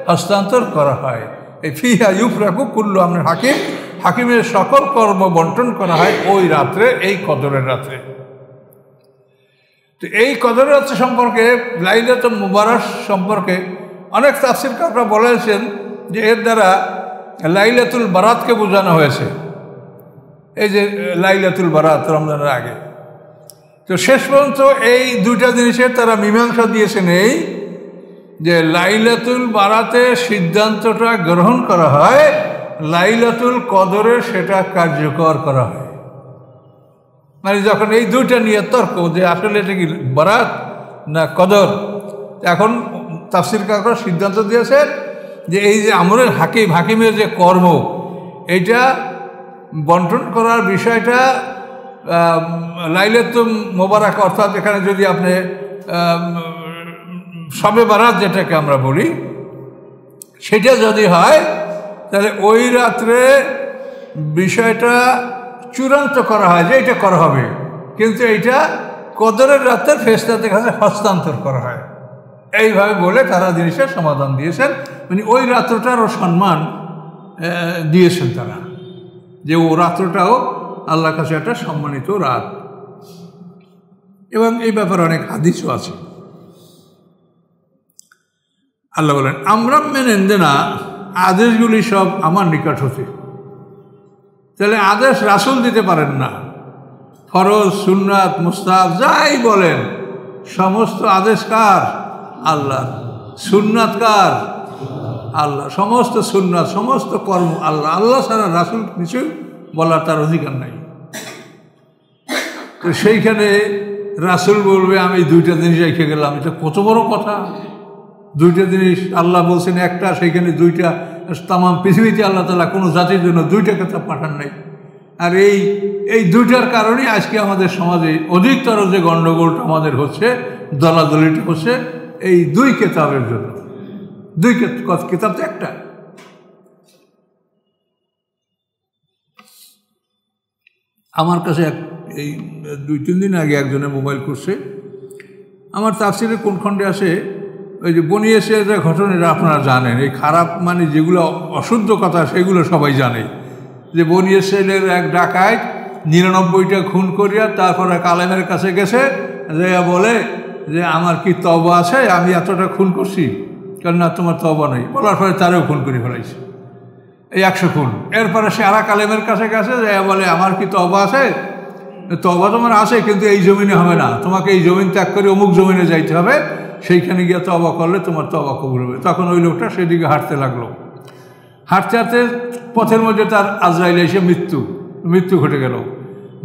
হস্তান্তর করা হয়। এই ফিহা ইউফরাকু কুল্লু আমরিন হাকিম, হাকিমের সকল কর্ম বন্টন করা হয় ওই রাত্রে, এই কদরের রাত্রে। তো এই কদরের রাত্রে সম্পর্কে, লাইলাতুল মুবারক সম্পর্কে অনেক তাফসীরকাররা বলেছেন যে এর দ্বারা লাইলাতুল বারাতকে বোঝানো হয়েছে। এই যে লাইলাতুল বারাত রমজানের আগে। তো শেষ পর্যন্ত এই দুইটা জিনিসের তারা মীমাংসা দিয়েছেন এই যে লাইলাতুল বারাতে সিদ্ধান্তটা গ্রহণ করা হয়, লাইলাতুল কদরে সেটা কার্যকর করা হয়। মানে যখন এই দুইটা নিয়ে তর্ক যে আসলে এটা কি বারাত না কদর, এখন তাফসীরকাররা সিদ্ধান্ত দিয়েছেন যে এই যে আমরের হাকিমের যে কর্ম, এইটা বন্টন করার বিষয়টা লাইলাতুল মোবারক, অর্থাৎ এখানে যদি আপনি শবে বারাত যেটাকে আমরা বলি, সেটা যদি হয় তাহলে ওই রাত্রে বিষয়টা চূড়ান্ত করা হয় যে এটা করা হবে, কিন্তু এইটা কদরের রাতের ফেরেশতাদের কাছে হস্তান্তর করা হয়। এইভাবে বলে তারা জিনিসের সমাধান দিয়েছেন, মানে ওই রাত্রটারও সম্মান দিয়েছেন তারা, যে ও রাত্রটাও আল্লাহর কাছে একটা সম্মানিত রাত। এবং এই ব্যাপারে অনেক হাদিসও আছে। আল্লাহ বলেন, আমরা মেনেন যে না, আদেশগুলি সব আমার নিকট হতে। তাহলে আদেশ রাসূল দিতে পারেন না। ফরজ, সুন্নাত, মুস্তাহাব যাই বলেন, সমস্ত আদেশ কার? আল্লাহ। সুন্নাত কার? আল্লাহ। সমস্ত সুন্নাত, সমস্ত কর্ম আল্লাহ। আল্লাহ ছাড়া রাসূল কিছু বলার তার অধিকার নাই। তো সেইখানে রাসূল বলবে আমি দুইটা জিনিস রেখে গেলাম, এটা কত বড় কথা। দুইটা জিনিস আল্লাহ বলছেন একটা, সেইখানে দুইটা। তাম পৃথিবীতে আল্লাহ তাআলা কোনো জাতির জন্য দুইটা কিতাব পাঠান নাই। আর এই দুইটার কারণে আজকে আমাদের সমাজে অধিকতর যে গণ্ডগোলটা আমাদের হচ্ছে, দলাদলিটা হচ্ছে এই দুই কিতাবের জন্য। দুই কিতাব তো একটা। আমার কাছে এই 2-3 দিন আগে একজনে মোবাইল করছে, আমার তাফসিরে কোন খণ্ডে আসে, ওই যে বনি ইসরাঈলের ঘটনাটা আপনারা জানেন, এই খারাপ মানে যেগুলো অশুদ্ধ কথা সেগুলো সবাই জানে, যে বনি ইসরাঈলের এক ডাকাত 99টা খুন করিয়া তারপরে কালেমের কাছে গেছে, যে বলে যে আমার কি তওবা আছে, আমি এতটা খুন করছি? কারণ না, তোমার তওবা নেই। বলার পরে তারও খুন করে ফেলাইছে, এই 100 খুন। এরপরে সে আর কালেমের কাছে গেছে, যে বলে আমার কি তওবা আছে? তওবা তোমার আছে, কিন্তু এই জমিনে হবে না, তোমাকে এই জমিন ত্যাগ করে অমুক জমিনে যাইতে হবে, সেইখানে গিয়ে তওবা করলে তোমার তওবা কবুল হবে। তখন ওই লোকটা সেদিকে হাঁটতে লাগলো। হাঁটতে হাঁটতে পথের মধ্যে তার আজরাইল এসে মৃত্যু ঘটে গেল।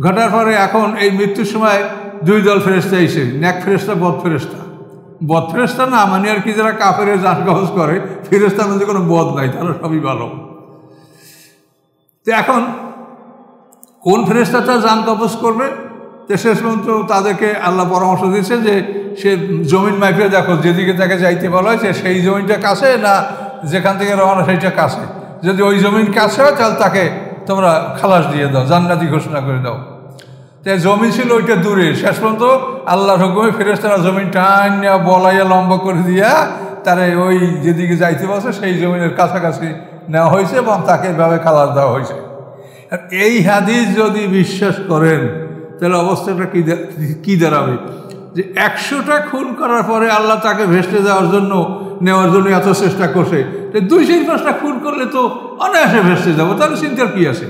ঘটার পরে এখন এই মৃত্যুর সময় 2 দল ফেরেশতা এসে, নেক ফেরেশতা, বদ ফেরেশতা। বদ ফেরেশতা না মানে আর কি, যারা কাফেরের জান কবজ করে, ফেরেশতার মধ্যে কোনো বদ নাই, তারা সবই ভালো। তো এখন কোন ফেরেশতা তার জান কবজ করবে? তো শেষ পর্যন্ত তাদেরকে আল্লাহ পরামর্শ দিয়েছে যে সে জমিন মাইপে দেখো, যেদিকে তাকে যাইতে বলা হয়েছে সেই জমিনটা কাছে না যেখান থেকে রওনা সেইটা কাছে। যদি ওই জমিন কাছে হয় তাহলে তাকে তোমরা খালাস দিয়ে দাও, জান্নাতি ঘোষণা করে দাও। তাই জমি ছিল ওইটা দূরে। শেষ পর্যন্ত আল্লাহর হুকুমে ফেরেশতারা জমিন টাইনা বলাইয়া লম্বা করে দিয়া তারে ওই যেদিকে যাইতে বলছে সেই জমিনের কাছাকাছি নেওয়া হয়েছে এবং তাকে এভাবে খালাস দেওয়া হয়েছে। আর এই হাদিস যদি বিশ্বাস করেন তাহলে অবস্থাটা কী দাঁড়াবে, যে 100টা খুন করার পরে আল্লাহ তাকে ভেস্তে নেওয়ার জন্য এত চেষ্টা করছে, 2-5টা খুন করলে তো অনায়াসে ভেস্তে যাবো, তাহলে চিন্তার কি আছে?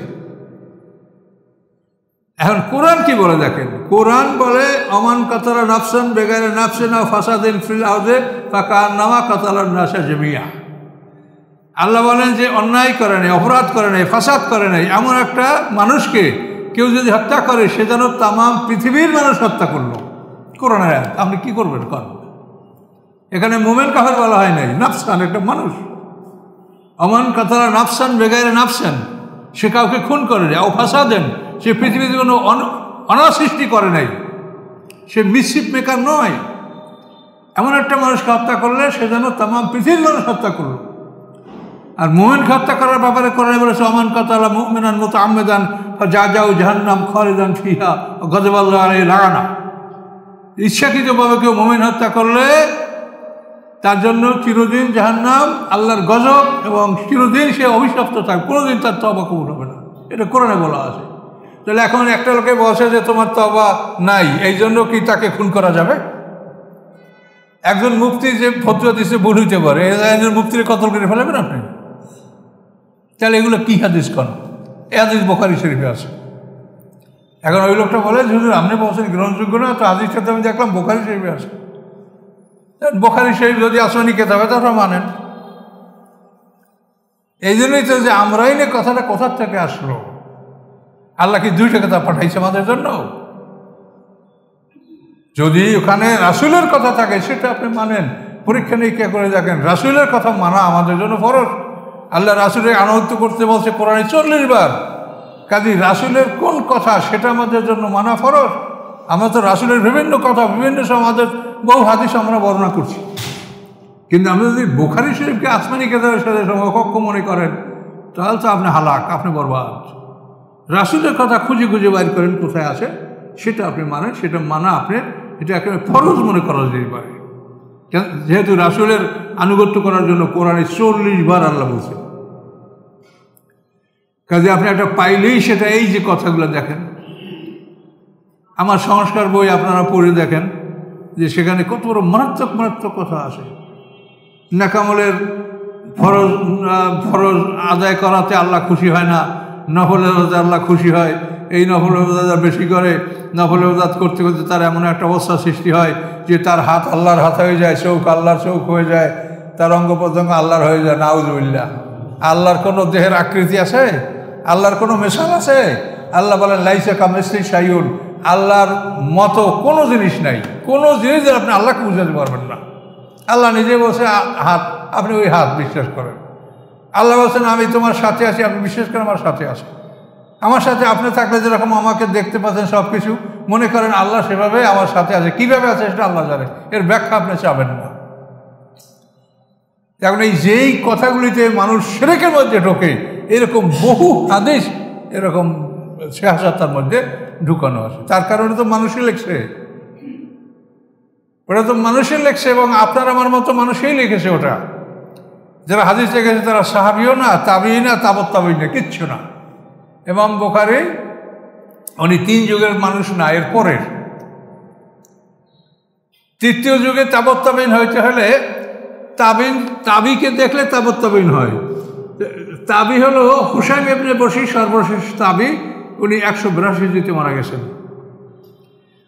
এখন কোরআন কি বলে দেখেন, কোরআন বলে অমান কাতালা নাফসান বেগারে নাফসে না ফাসাদিন ফিল আরদে ফাকান্নামা কাতালান নাসা জামিয়া। আল্লাহ বলেন যে অন্যায় করে নাই, অপরাধ করে নাই, ফাসাদ করে নাই এমন একটা মানুষকে কেউ যদি হত্যা করে, সে যেন তাম পৃথিবীর মানুষ হত্যা করলো। কোরআনের আয়াত, আপনি কি করবেন? এখানে মোমেন কাফের বলা হয় নাই, নাফসান একটা মানুষ। অমান কাতালা নাফসান বেগারে নাফসান, সে কাউকে খুন করে নাই। ও ফাসাদেন, সে পৃথিবীতে কোনো অনাসৃষ্টি করে নাই, সে মিসচিফ মেকার নয়। এমন একটা মানুষকে হত্যা করলে সে যেন তাম পৃথিবীর মানুষ হত্যা করলো। আর মুমিনকে হত্যা করার ব্যাপারে কোরআনে বলেছে অমান কাতালা মুমিনান মুতাআম্মিদান ফাজাযাউ জাহান্নাম খালিদান ফিহা গযবাল্লাহু আলাইহি লাগানা। ইচ্ছাকৃতভাবে কেউ মুমিন হত্যা করলে তার জন্য চিরদিন জাহান্নাম, আল্লাহর গজব, এবং চিরদিন সে অভিশপ্ত থাকবে, কোনোদিন তার তওবা কবুল হবে না। এটা কোরআনে বলা আছে। তাহলে এখন একটা লোকে বলছে যে তোমার তওবা নাই, এই জন্য কি তাকে খুন করা যাবে? একজন মুফতি যে ফতোয়া দিচ্ছে ভুল হইতে পারে, একজন মুফতির কতল করে ফেলাবেন আপনি? তাহলে এগুলো কি হাদিস কন? এ হাদিস বুখারী শরীফে আছে। এখন ওই লোকটা বলে হুজুর আপনি বলছেন গ্রহণযোগ্য না, তো হাদিসটা তো আমি দেখলাম বুখারী শরীফে আছে। বুখারী শরীফ যদি আসমানি কেতাবে তারা মানেন। এই জন্যই তো যে আমরাই না কথাটা কোথার থেকে আসলো। আল্লাহ কি 2টা কিতাব পাঠাইছে আমাদের জন্য? যদি ওখানে রাসূলের কথা থাকে সেটা আপনি মানেন, পরীক্ষা নিরীক্ষা করে দেখেন। রাসূলের কথা মানা আমাদের জন্য ফরজ। আল্লাহ রাসূলের আনুগত্য করতে বলছে কোরআনে 40 বার। কাজী রাসূলের কোন কথা সেটা আমাদের জন্য মানা ফরজ। আমরা তো রাসূলের বিভিন্ন কথা বিভিন্ন সমাজের বহু হাদিস আমরা বর্ণনা করছি, কিন্তু আমরা যদি বুখারী শরীফকে আসমানি কেতাবের সাথে সমকক্ষ মনে করেন তাহলে তো আপনি হালাক, আপনি বরবাদ। রাসূলের কথা খুঁজে খুঁজে বাইর করেন কোথায় আছে, সেটা আপনি মানেন, সেটা মানা আপনি এটা একেবারে ফরজ মনে করা যেতে পারে। যেহেতু রাসূলের আনুগত্য করার জন্য কোরআনে 40 বার আল্লাহ বলছে। কাজে আপনি একটা পাইলেই সেটা এই যে কথাগুলো দেখেন, আমার সংস্কার বই আপনারা পড়ে দেখেন যে সেখানে কত বড় মারাত্মক মারাত্মক কথা আসে। নেকামলের ফরজ ফরজ আদায় করাতে আল্লাহ খুশি হয় না, নফলের রোজা আল্লাহ খুশি হয়। এই নফলের রোজা বেশি করে, নফলের রোজা করতে করতে তার এমন একটা অবস্থা সৃষ্টি হয় যে তার হাত আল্লাহর হাত হয়ে যায়, চোখ আল্লাহর চোখ হয়ে যায়, তার অঙ্গ প্রত্যঙ্গ আল্লাহর হয়ে যায়। নাউজুবিল্লাহ। আল্লাহর কোনো দেহের আকৃতি আছে? আল্লাহর কোনো মেশাল আছে? আল্লাহ বলেন লাইসা কামিসলি শাইউন, আল্লাহর মতো কোনো জিনিস নাই। কোনো জিনিস আপনি আল্লাহকে বুঝাতে পারবেন না। আল্লাহ নিজে বলছে হাত, আপনি ওই হাত বিশ্বাস করেন। আল্লাহ বলছেন আমি তোমার সাথে আছি, আপনি বিশ্বাস করেন আমার সাথে আছে। আমার সাথে আপনি থাকলে যেরকম আমাকে দেখতে পাচ্ছেন সব কিছু, মনে করেন আল্লাহ সেভাবে আমার সাথে আছে। কীভাবে আছে সেটা আল্লাহ জানে, এর ব্যাখ্যা আপনি চাবেন না। এখন এই যেই কথাগুলিতে মানুষ শিরকের মধ্যে ঢোকে, এরকম বহু হাদিস এরকম সিয়াসাতের মধ্যে ঢুকানো আছে। তার কারণে তো মানুষই লেখছে, ওটা তো মানুষের লেখছে, এবং আপনার আমার মতো মানুষই লিখেছে ওটা। যারা হাদিস লিখেছে তারা সাহাবিও না, তাবিই না, তাবৎ তাবিই না, কিচ্ছু না। ইমাম বুখারী উনি 3 যুগের মানুষ না, এর পরের 3য় যুগে তাবৎ তাবিন হইতে হলে তাবিকে দেখলে তাবৎ তাবিন হয়। তাবি হলো হুসাইম ইবনে বশীর সর্বশেষ তাবি, উনি 182 হিজরিতে মারা গেছেন।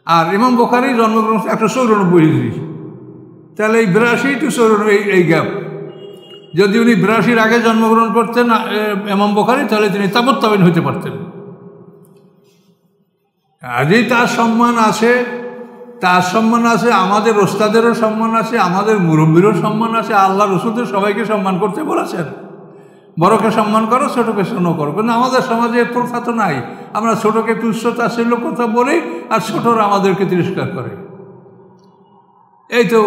আর ইমাম বুখারী জন্মগ্রহণ 194 হিজরি, তাহলে এই 82 টু 94 এই গ্যাপ। যদি উনি 82-র আগে জন্মগ্রহণ করতেন ইমাম বুখারী, তাহলে তিনি তাবৎ তাবিন হইতে পারতেন। আজই তার সম্মান আছে, তার সম্মান আছে, আমাদের ওস্তাদেরও সম্মান আছে, আমাদের মুরব্বীরও সম্মান আছে। আল্লাহ রসুলদের সবাইকে সম্মান করতে বলেছেন। বড়কে সম্মান করো, ছোটকে শোনো করো। কিন্তু আমাদের সমাজে প্রথা তো নাই। আমরা ছোটকে তুচ্ছ তাচ্ছিল্য কথা বলি, আর ছোটরা আমাদেরকে তিরস্কার করে। এই তো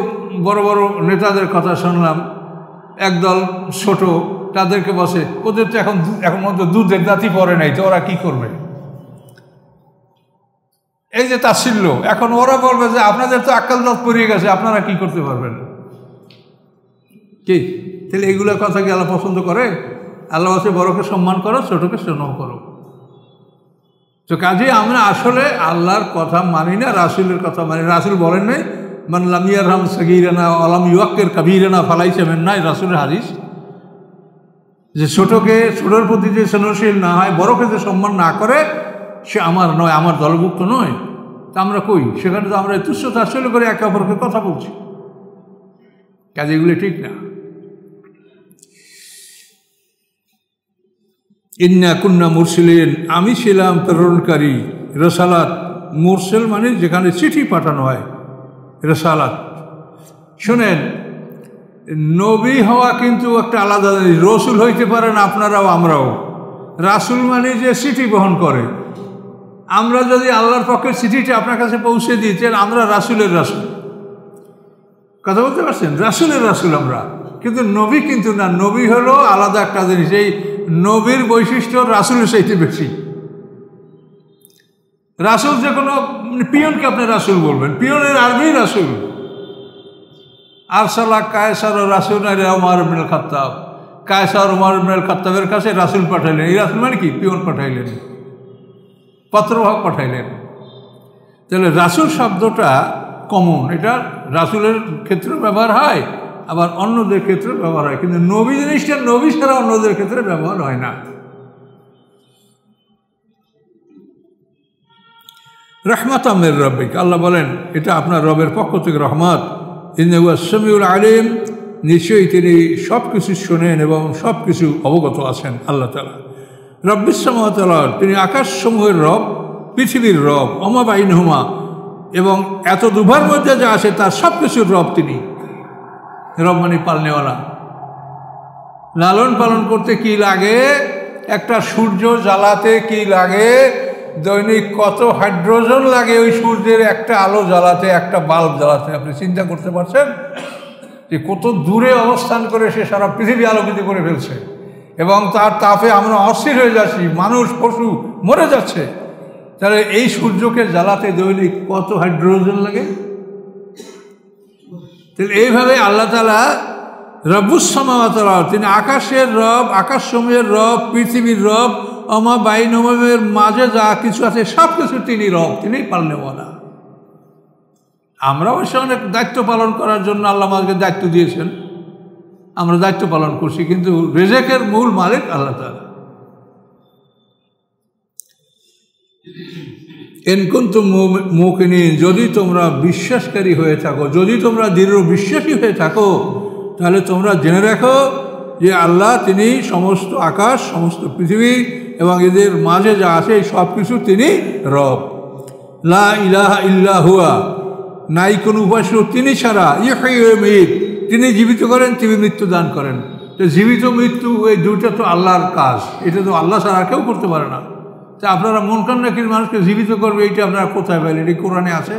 বড় বড় নেতাদের কথা শুনলাম, একদল ছোট, তাদেরকে বসে, ওদের তো এখন মধ্যে দুধের দাঁতি পড়ে নাই, তো ওরা কি করবে? এই যে তাচ্ছিল্য, এখন ওরা বলবে যে আপনাদের তো আক্কাল দাঁত পড়িয়ে গেছে, আপনারা কি করতে পারবেন? কি তাহলে এইগুলোর কথা কি আল্লাহ পছন্দ করে? আল্লাহ বলছে বড়কে সম্মান করো, ছোটকে স্নেহ করো। তো কাজে আমরা আসলে আল্লাহর কথা মানি না, রাসূলের কথা মানি। রাসূল বলেন নাই মান লাম ইয়ারহাম সাগীরানা ওয়া লাম ইউক্কির কাবীরানা ফালাইসা মিন্না, রাসূলের হাদিস। যে ছোটোর প্রতি যে স্নেহশীল না হয়, বড়কে যে সম্মান না করে, সে আমার নয়, আমার দলভুক্ত নয়। তা আমরা কই? সেখানে তো আমরা তুচ্ছ তাচ্ছিল্য করে একে অপরকে কথা বলছি। কাজে এগুলো ঠিক না। ইন্না কুন্না মুরসিলিন, আমি ছিলাম প্রেরণকারী। রসালাত, মুরসেল মানে যেখানে চিঠি পাঠানো হয়, রসালাত। শোনেন, নবী হওয়া কিন্তু একটা আলাদা জিনিস। রসুল হইতে পারেন আপনারাও আমরাও। রাসূল মানে যে চিঠি বহন করে। আমরা যদি আল্লাহর পক্ষে চিঠিটা আপনার কাছে পৌঁছে দিতেন, আমরা রাসূলের রাসূল। কথা বলতে পারছেন? রাসূলের রাসূল আমরা, কিন্তু নবী কিন্তু না। নবী হলো আলাদা একটা জিনিস। এই নবীর বৈশিষ্ট্য রাসূলের চাইতে বেশি। রাসূল যে কোনো পিয়নকে আপনি রাসূল বলবেন, পিয়নের আরবি রাসূল। আরসালা কায়সার রাসূলান ইলা উমর ইবনুল খাত্তাব, কায়সার উমর ইবনুল খাত্তাবের কাছে রাসূল পাঠাইলেন। এই রাসূল মানে কি? পিয়ন পাঠাইলেন, পত্রবাহক পাঠাইলেন। তাহলে রাসূল শব্দটা কমন, এটা রাসূলের ক্ষেত্রে ব্যবহার হয়, আবার অন্যদের ক্ষেত্রে ব্যবহার হয়। কিন্তু নবী জিনিসটা নবী ছাড়া অন্যদের ক্ষেত্রে ব্যবহার হয় না। রহমাতাম মির রাব্বিক, আল্লাহ বলেন এটা আপনার রবের পক্ষ থেকে রহমত। ইন্নাহু আস-সামিউল আলিম, নিশ্চয়ই তিনি সব কিছু শোনেন এবং সব কিছু অবগত আছেন। আল্লাহ তাআলা রব্বিস সামাওয়াতি ওয়াল আরদ, তিনি আকাশসমূহের রব, পৃথিবীর রব। ওমা বাইনহুমা, এবং এত দুভার মধ্যে যা আছে তার সব কিছুর রব তিনি। রব মানে পালনেওয়ালা। লালন পালন করতে কি লাগে? একটা সূর্য জ্বালাতে কি লাগে, দৈনিক কত হাইড্রোজেন লাগে ওই সূর্যের একটা আলো জ্বালাতে, একটা বাল্ব জ্বালাতে। আপনি চিন্তা করতে পারছেন যে কত দূরে অবস্থান করে সে সারা পৃথিবী আলোকিত করে ফেলছে, এবং তার তাপে আমরা অস্থির হয়ে যাচ্ছি, মানুষ পশু মরে যাচ্ছে। তাহলে এই সূর্যকে জ্বালাতে দৈনিক কত হাইড্রোজেন লাগে? তাহলে এইভাবে আল্লাহ তাআলা রব্বুস সামাওয়াতি ওয়াল আরদ, তিনি আকাশের রব, আকাশসমূহের রব, পৃথিবীর রব, অমা বাইনহুমার মাঝে যা কিছু আছে সব কিছু তিনি রব, তিনিই পালনেওয়ালা। আমরা অবশ্য অনেক দায়িত্ব পালন করার জন্য আল্লাহ আমাদেরকে দায়িত্ব দিয়েছেন, আমরা দায়িত্ব পালন করছি, কিন্তু রিজেকের মূল মালিক আল্লাহ তাআলা। ইন কুনতুম মুকিনিন, যদি তোমরা বিশ্বাসকারী হয়ে থাকো, যদি তোমরা দৃঢ় বিশ্বাসী হয়ে থাকো, তাহলে তোমরা জেনে রাখো যে আল্লাহ তিনি সমস্ত আকাশ, সমস্ত পৃথিবী এবং এদের মাঝে যা আছে এই সব কিছু তিনি রব। লা ইলাহা ইল্লা হুয়া, নাই কোনো উপাস্য তিনি ছাড়া। ইহয়ী ওয়া ইউমীত, তিনি জীবিত করেন, তিনি মৃত্যু দান করেন। তো জীবিত মৃত্যু এই দুইটা তো আল্লাহর কাজ, এটা তো আল্লাহ ছাড়া কেউ করতে পারে না। তা আপনারা মন কান রাখি মানুষকে জীবিত করবে, এইটা আপনারা কোথায় পাইলেন? এটি কোরআনে আছে?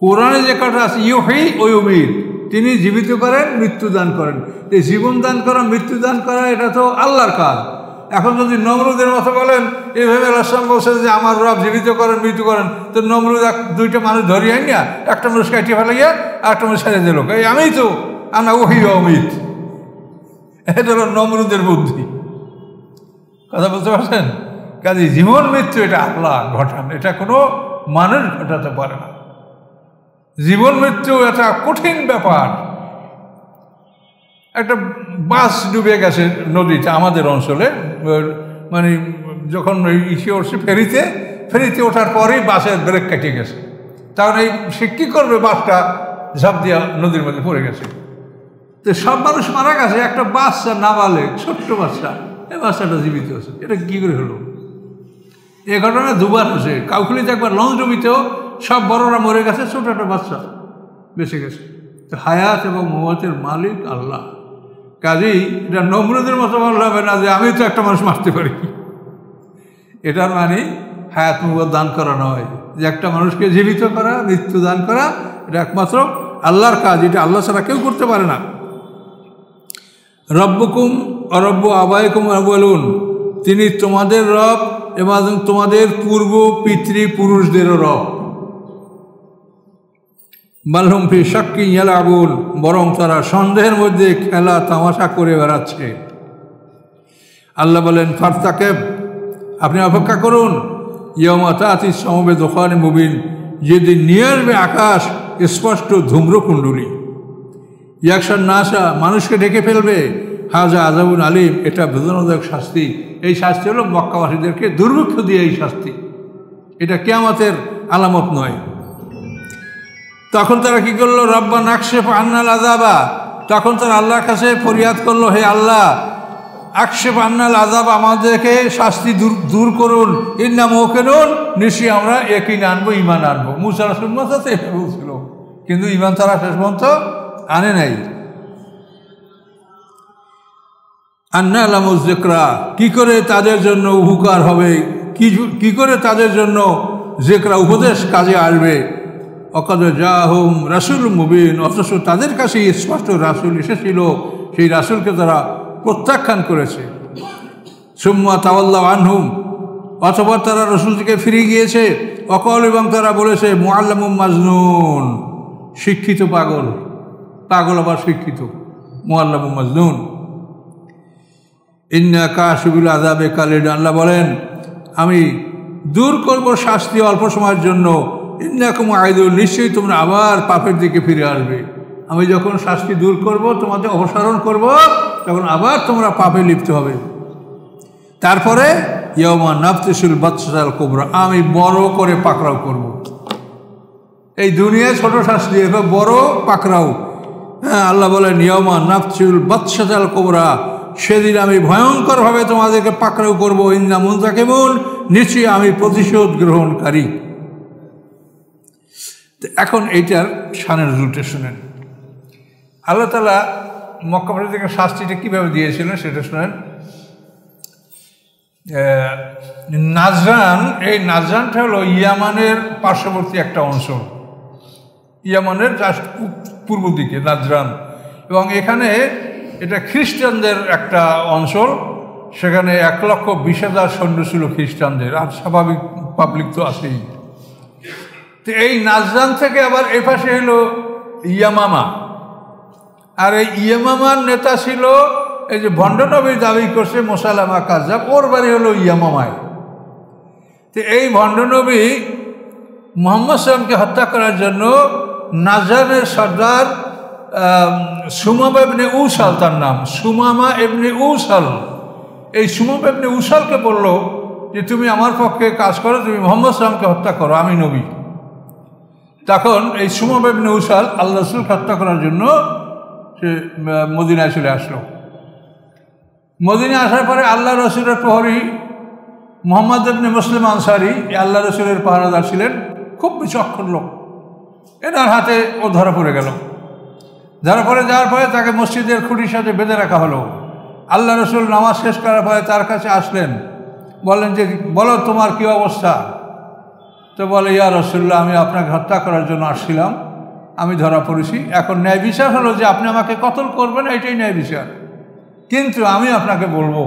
কোরআনে যে কথা আছে ইহয়ী ওয়া ইউমীত, তিনি জীবিত করেন, মৃত্যু দান করেন। এই জীবন দান করা, মৃত্যু দান করা এটা তো আল্লাহর কাজ। এখন যদি নমরুদের মতো বলেন, এইভাবে রাসূল বলছে যে আমার রব জীবিত করেন, মৃত্যু করেন, তো নমরুদ দুইটা মানুষ ধরিয়ে আইন না, একটা মানুষ কাটিয়ে ফেলাইয়া আর একটা মানুষ ছেড়ে দিল, এই আমি তো আনা ওহী ওয়া উমীত। এটা হলো নমরুদের বুদ্ধি। কথা বলতে পারছেন? কাজে জীবন মৃত্যু এটা আল্লাহ ঘটান, এটা কোনো মানুষ ঘটাতে পারে না। জীবন মৃত্যু এটা কঠিন ব্যাপার। একটা বাস ডুবে গেছে নদীতে আমাদের অঞ্চলে, মানে যখন ইসে উঠছে ফেরিতে ওঠার পরেই বাসের ব্রেক কেটে গেছে। তাহলে সে কী করবে? বাসটা ঝাঁপ দিয়া নদীর মধ্যে পড়ে গেছে। তো সব মানুষ মারা গেছে, একটা বাচ্চা নাবালেগ ছোট্ট বাচ্চা, এই বাচ্চাটা জীবিত আছে। এটা কী করে হলো? এ ঘটনা দুবার হয়েছে। কাউখালীতে একবার লঞ্চ ডুবিতেও সব বড়রা মরে গেছে, ছোট একটা বাচ্চা বেঁচে গেছে। তো হায়াত এবং মওয়াতের মালিক আল্লাহ। কাজেই এটা নমরুদের মতো বলা হবে না যে আমি তো একটা মানুষ মারতে পারি। এটার মানে হায়াত মওয়াত দান করা নয়, যে একটা মানুষকে জীবিত করা, মৃত্যু দান করা, এটা একমাত্র আল্লাহর কাজ, এটা আল্লাহ ছাড়া কেউ করতে পারে না। রব্বুকুম অরব্বু আবাইকুম আউয়ালুন, তিনি তোমাদের রব এবং তোমাদের পূর্ব পিতৃপুরুষদেরও রব। বালহুম ফি শাক্কিন ইয়ালাবুন, বরং তারা সন্দেহের মধ্যে খেলা তামাশা করে বেড়াচ্ছে। আল্লাহ বলেন ফারতাকেব, আপনি অপেক্ষা করুন, ইয়াউমা তা'তি সমবে দুখানে মুবিন, যেদিন নিয়ে আসবে আকাশ স্পষ্ট ধূম্রকুণ্ডলী। ইয়াকশান নাসা, মানুষকে ঢেকে ফেলবে। হাজা আযাবুন আলিম, এটা বেদনাদায়ক শাস্তি। এই শাস্তি হলো মক্কাবাসীদেরকে দুর্ভিক্ষ দিয়ে এই শাস্তি, এটা কিয়ামতের আলামত নয়। তখন তারা কি করলো? রব্বা নাকশিফ আন্নাল আযাবা, তখন তারা আল্লাহর কাছে ফরিয়াদ করলো, হে আল্লাহ আকশিফ আন্নাল আযাব, আমাদেরকে শাস্তি দূর করুন। ইন্না মুকিনুন, নিশ্চয়ই আমরা ইয়াকিন আনবো, ঈমান আনবো। মুসা রাসূলুল্লাহ সাথে বলছিল, কিন্তু ঈমান তারা শেষ পর্যন্ত আনে নাই। আন্না লামুজ যিকরা, কি করে তাদের জন্য উপকার হবে, কি করে তাদের জন্য যিকরা উপদেশ কাজে আসবে। অকাদ জাহুম রাসূল মুবিন, অথচ তাদের কাছে স্পষ্ট রাসূল এসেছিল, সেই রাসূলকে তারা প্রত্যাখ্যান করেছে। সুম্মা তাওয়াল্লাউ আনহুম, অথবা তারা রাসূল থেকে ফিরে গিয়েছে। অকল, এবং তারা বলেছে মুআল্লামুম মাজনুন, শিক্ষিত পাগল। পাগল আবার শিক্ষিত, মুআল্লামুম মাজনুন। ইন্না কাশিফুল আযাবে কালিদ, আল্লাহ বলেন আমি দূর করব শাস্তি অল্প সময়ের জন্য। ইন্নাকুম আইদুন, নিশ্চয়ই তোমরা আবার পাপের দিকে ফিরে আসবে। আমি যখন শাস্তি দূর করব, তোমাদের অপসারণ করব, তখন আবার তোমরা পাপে লিপ্ত হবে। তারপরে ইয়াউমা নাফতিসুল বাতশাল কুবরা, আমি বড় করে পাকড়াও করব। এই দুনিয়ায় ছোট শাস্তি, এবার বড় পাকড়াও। হ্যাঁ, আল্লাহ বলেন ইয়াউমা নাফতিসুল বাতশাল কুবরা, সেদিন আমি ভয়ঙ্করভাবে তোমাদেরকে পাকড়াও করবো। ইন্না মুনতাকিমুন, নিশ্চয়ই আমি প্রতিশোধ গ্রহণকারী। এখন এইটার শানের রুটে শুনেন। আল্লাহ তাআলা মক্কাবাসীদেরকে শাস্তিটা কীভাবে দিয়েছিলেন সেটা শুনেন। নাজরান, এই নাজরানটা হলো ইয়ামানের পার্শ্ববর্তী একটা অঞ্চল, ইয়ামানের জাস্ট পূর্ব দিকে নাজরান। এবং এখানে এটা খ্রিস্টানদের একটা অঞ্চল, সেখানে 1,20,000 সৈন্য ছিল খ্রিস্টানদের, আর স্বাভাবিক পাবলিক তো আছেই। তো এই নাজরান থেকে আবার এপাশে হলো ইয়ামামা, আর এই ইয়ামামার নেতা ছিল এই যে ভণ্ডনবীর দাবি করছে মুসাইলামা কাযযাব, ওর বাড়ি হলো ইয়ামামায়। তো এই ভণ্ডনবী মুহাম্মদ সাল্লামকে হত্যা করার জন্য নাজরানের সর্দার সুমামা ইবনে উসাল, তার নাম সুমামা ইবনে উসাল, এই সুমামা ইবনে উসালকে বলল যে তুমি আমার পক্ষে কাজ করো, তুমি মুহাম্মদ সাল্লামকে হত্যা করো, আমি নবী। তখন এই সুমামা ইবনে উসাল আল্লাহ রাসূলকে হত্যা করার জন্য সে মদিনায় চলে আসলো। মদিনায় আসার পরে আল্লাহ রসুলের প্রহরী মোহাম্মদ ইবনে মুসলিম আনসারী আল্লাহ রসুলের পাহারাদার ছিলেন, খুব বিচক্ষণ লোক। এনার হাতে ও ধরা পড়ে গেল। ধরা পড়ে যাওয়ার পরে তাকে মসজিদের খুঁটির সাথে বেঁধে রাখা হলো। আল্লাহ রসুল নামাজ শেষ করার পরে তার কাছে আসলেন, বললেন যে বলো তোমার কী অবস্থা? তো বলে, ইয়া রাসূলুল্লাহ, আমি আপনাকে হত্যা করার জন্য আসছিলাম, আমি ধরা পড়েছি। এখন ন্যায় বিচার হলো যে আপনি আমাকে কতল করবেন, এটাই ন্যায় বিচার। কিন্তু আমি আপনাকে বলবো,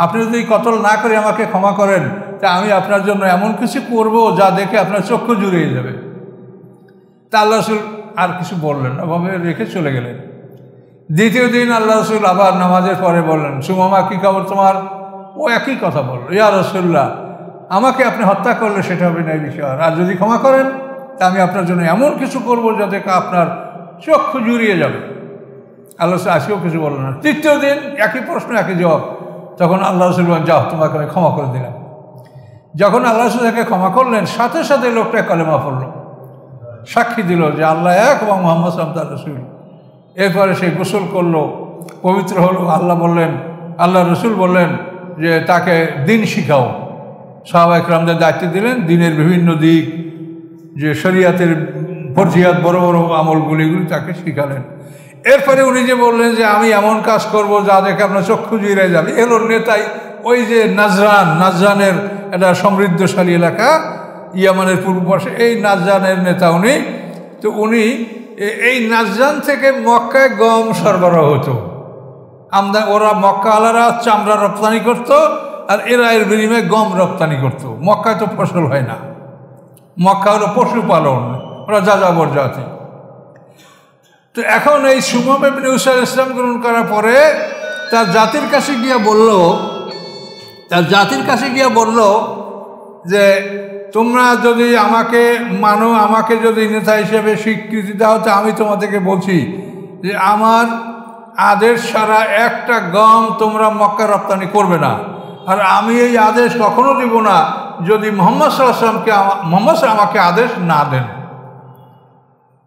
আপনি যদি কতল না করে আমাকে ক্ষমা করেন, তা আমি আপনার জন্য এমন কিছু করব যা দেখে আপনার চক্ষু জুড়িয়ে যাবে। তা আল্লাহ রসুল আর কিছু বললেন না, ভাবে রেখে চলে গেলেন। দ্বিতীয় দিন আল্লাহ রসুল আবার নামাজের পরে বললেন, সুমামা কী খবর তোমার? ও একই কথা বলল, ইয়া রাসূলুল্লাহ, আমাকে আপনি হত্যা করলে সেটা হবে ন্যায় বিচার, আর যদি ক্ষমা করেন তা আমি আপনার জন্য এমন কিছু করব যাতে আপনার চক্ষু জুড়িয়ে যাবে। আল্লাহ রসুল আজকেও কিছু বললেন না। তৃতীয় দিন একই প্রশ্ন একই জবাব। তখন আল্লাহ রসুল বলেন, যাও, তোমাকে আমি ক্ষমা করে দিলাম। যখন আল্লাহ রসুল তাকে ক্ষমা করলেন, সাথে সাথে লোকটা কলেমা পড়ল, সাক্ষী দিল যে আল্লাহ এক এবং মুহাম্মদ সাল্লাল্লাহু আলাইহি ওয়াসাল্লাম রাসূল। এরপরে সে গোসল করলো, পবিত্র হলো। আল্লাহ রসুল বললেন যে তাকে দিন শিখাও। সাহাবায়ে কেরামদের দায়িত্ব দিলেন দিনের বিভিন্ন দিক, যে শরিয়াতের ফরজিয়াত, বড় বড় আমলগুলিগুলি তাকে শিখালেন। এরপরে উনি যে বললেন যে আমি এমন কাজ করব যা দেখে আপনার চক্ষু জুড়ে যাবে, এলো নেতাই ওই যে নাজরানের একটা সমৃদ্ধশালী এলাকা, ইয়ামানের পূর্ব পাশে, এই নাজরানের নেতা উনি। তো উনি এই নাজরান থেকে মক্কায় গম সরবরাহ হতো, ওরা মক্কা আলারা চামড়া রপ্তানি করত, আর এরা এর বিনিময়ে গম রপ্তানি করত। মক্কায় তো ফসল হয় না, মক্কা হলো পশুপালন, ওরা যাযাবর জাতি। তো এখন এই সুমামা ইবনে উসাল ইসলাম গ্রহণ করার পরে তার জাতির কাছে গিয়া বলল যে তোমরা যদি আমাকে মানো, আমাকে যদি নেতা হিসেবে স্বীকৃতি দাও, তো আমি তোমাদেরকে বলছি যে আমার আদেশ ছাড়া একটা গম তোমরা মক্কা রপ্তানি করবে না, আর আমি এই আদেশ কখনো দিব না যদি মুহাম্মদ সাল্লাল্লাহু আলাইহি ওয়াসাল্লাম আমাকে আদেশ না দেন।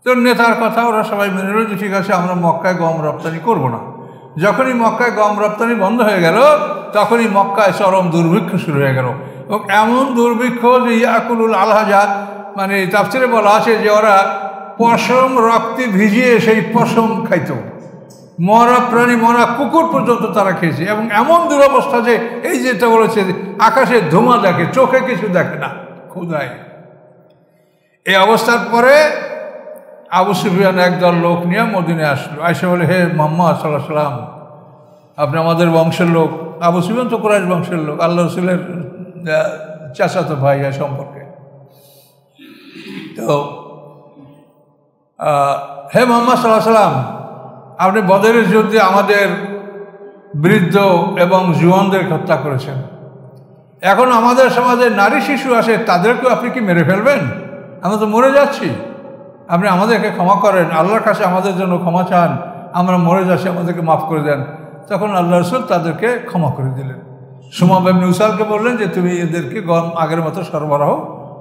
তো নেতার কথা ওরা সবাই মেনে নিল যে ঠিক আছে, আমরা মক্কায় গম রপ্তানি করব না। যখনই মক্কায় গম রপ্তানি বন্ধ হয়ে গেল, তখনই মক্কায় চরম দুর্ভিক্ষ শুরু হয়ে গেল। এবং এমন দুর্ভিক্ষ যে ইয়াকুলুল আলহাজাত, মানে তাফসিরে বলা আছে যে ওরা পশম রক্তে ভিজিয়ে সেই পশম খাইত, মরা প্রাণী, মরা কুকুর পর্যন্ত তারা খেয়েছে। এবং এমন দুরবস্থা যে এই যেটা বলেছে, আকাশে ধোঁয়া দেখে, চোখে কিছু দেখে না, ক্ষুধায়। এই অবস্থার পরে আবু সুফিয়ান একদল লোক নিয়ে মদিনায় আসলো। আইসা বলে, হে মুহাম্মদ সাল্লাল্লাহু আলাইহি ওয়াসাল্লাম, আপনি আমাদের বংশের লোক। আবু সুফিয়ান তো কুরাইশ বংশের লোক, আল্লাহ রসুলের চাচাতো ভাই সম্পর্কে। তো হে মুহাম্মদ সাল্লাল্লাহু আলাইহি ওয়াসাল্লাম, আপনি বদরের যুদ্ধে আমাদের বৃদ্ধ এবং জুয়ানদের হত্যা করেছেন। এখন আমাদের সমাজে নারী শিশু আসে, তাদেরকেও আপনি কি মেরে ফেলবেন? আমরা তো মরে যাচ্ছি, আপনি আমাদেরকে ক্ষমা করেন, আল্লাহর কাছে আমাদের জন্য ক্ষমা চান, আমরা মরে যাচ্ছি, আমাদেরকে মাফ করে দেন। তখন আল্লাহ রসুল তাদেরকে ক্ষমা করে দিলেন। সুমামা ইবনে উসালকে বললেন যে তুমি এদেরকে গম আগের মতো সরবরাহ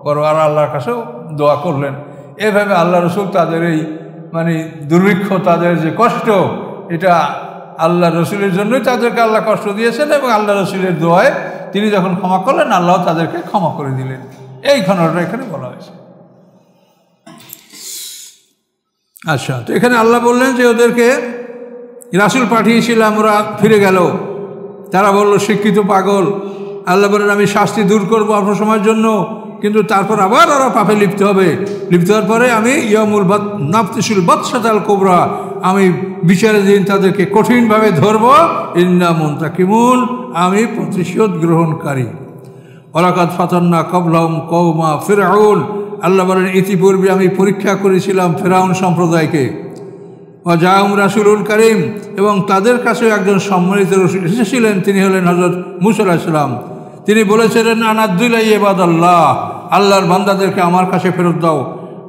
করো, আর আল্লাহর কাছেও দোয়া করলেন। এভাবে আল্লাহ রসুল তাদের এই মানে দুর্ভিক্ষ, তাদের যে কষ্ট, এটা আল্লাহ রসুলের জন্যই তাদেরকে আল্লাহ কষ্ট দিয়েছেন, এবং আল্লাহ রসুলের দোয়ায় তিনি যখন ক্ষমা করলেন, আল্লাহ তাদেরকে ক্ষমা করে দিলেন। এই ঘটনাটা এখানে বলা হয়েছে। আচ্ছা, তো এখানে আল্লাহ বললেন যে ওদেরকে রাসূল পাঠিয়েছিলাম, ওরা ফিরে গেল। তারা বলল শিক্ষিত পাগল, আল্লাহ বলেন আমি শাস্তি দূর করবো অল্প সময়ের জন্য, কিন্তু তারপর আবার ওরা পাপে লিপ্ত হবে। লিপ্ত হওয়ার পরে আমি ইয়ামুল নাফতিসুল বাদশাতাল কুবরা, আমি বিচারের দিন তাদেরকে কঠিনভাবে ধরব। ইন্না মুনতাকিমুন, আমি প্রতিশোধ গ্রহণকারী। ওয়ালাকাদ ফাতান্না ক্বাবলাহুম কওমা ফিরআউন, আল্লাহ বলেন ইতিপূর্বে আমি পরীক্ষা করেছিলাম ফিরআউন সম্প্রদায়কে। ওয়া জাআহুম রাসূলুন কারীম, এবং তাদের কাছে একজন সম্মানিত রাসূল এসেছিলেন, তিনি হলেন হযরত মূসা আলাইহিস সালাম। তিনি বলেছিলেন আনাদ্দুলা ইবাদাল্লাহ, আল্লাহর বান্দাদেরকে আমার কাছে ফেরত দাও।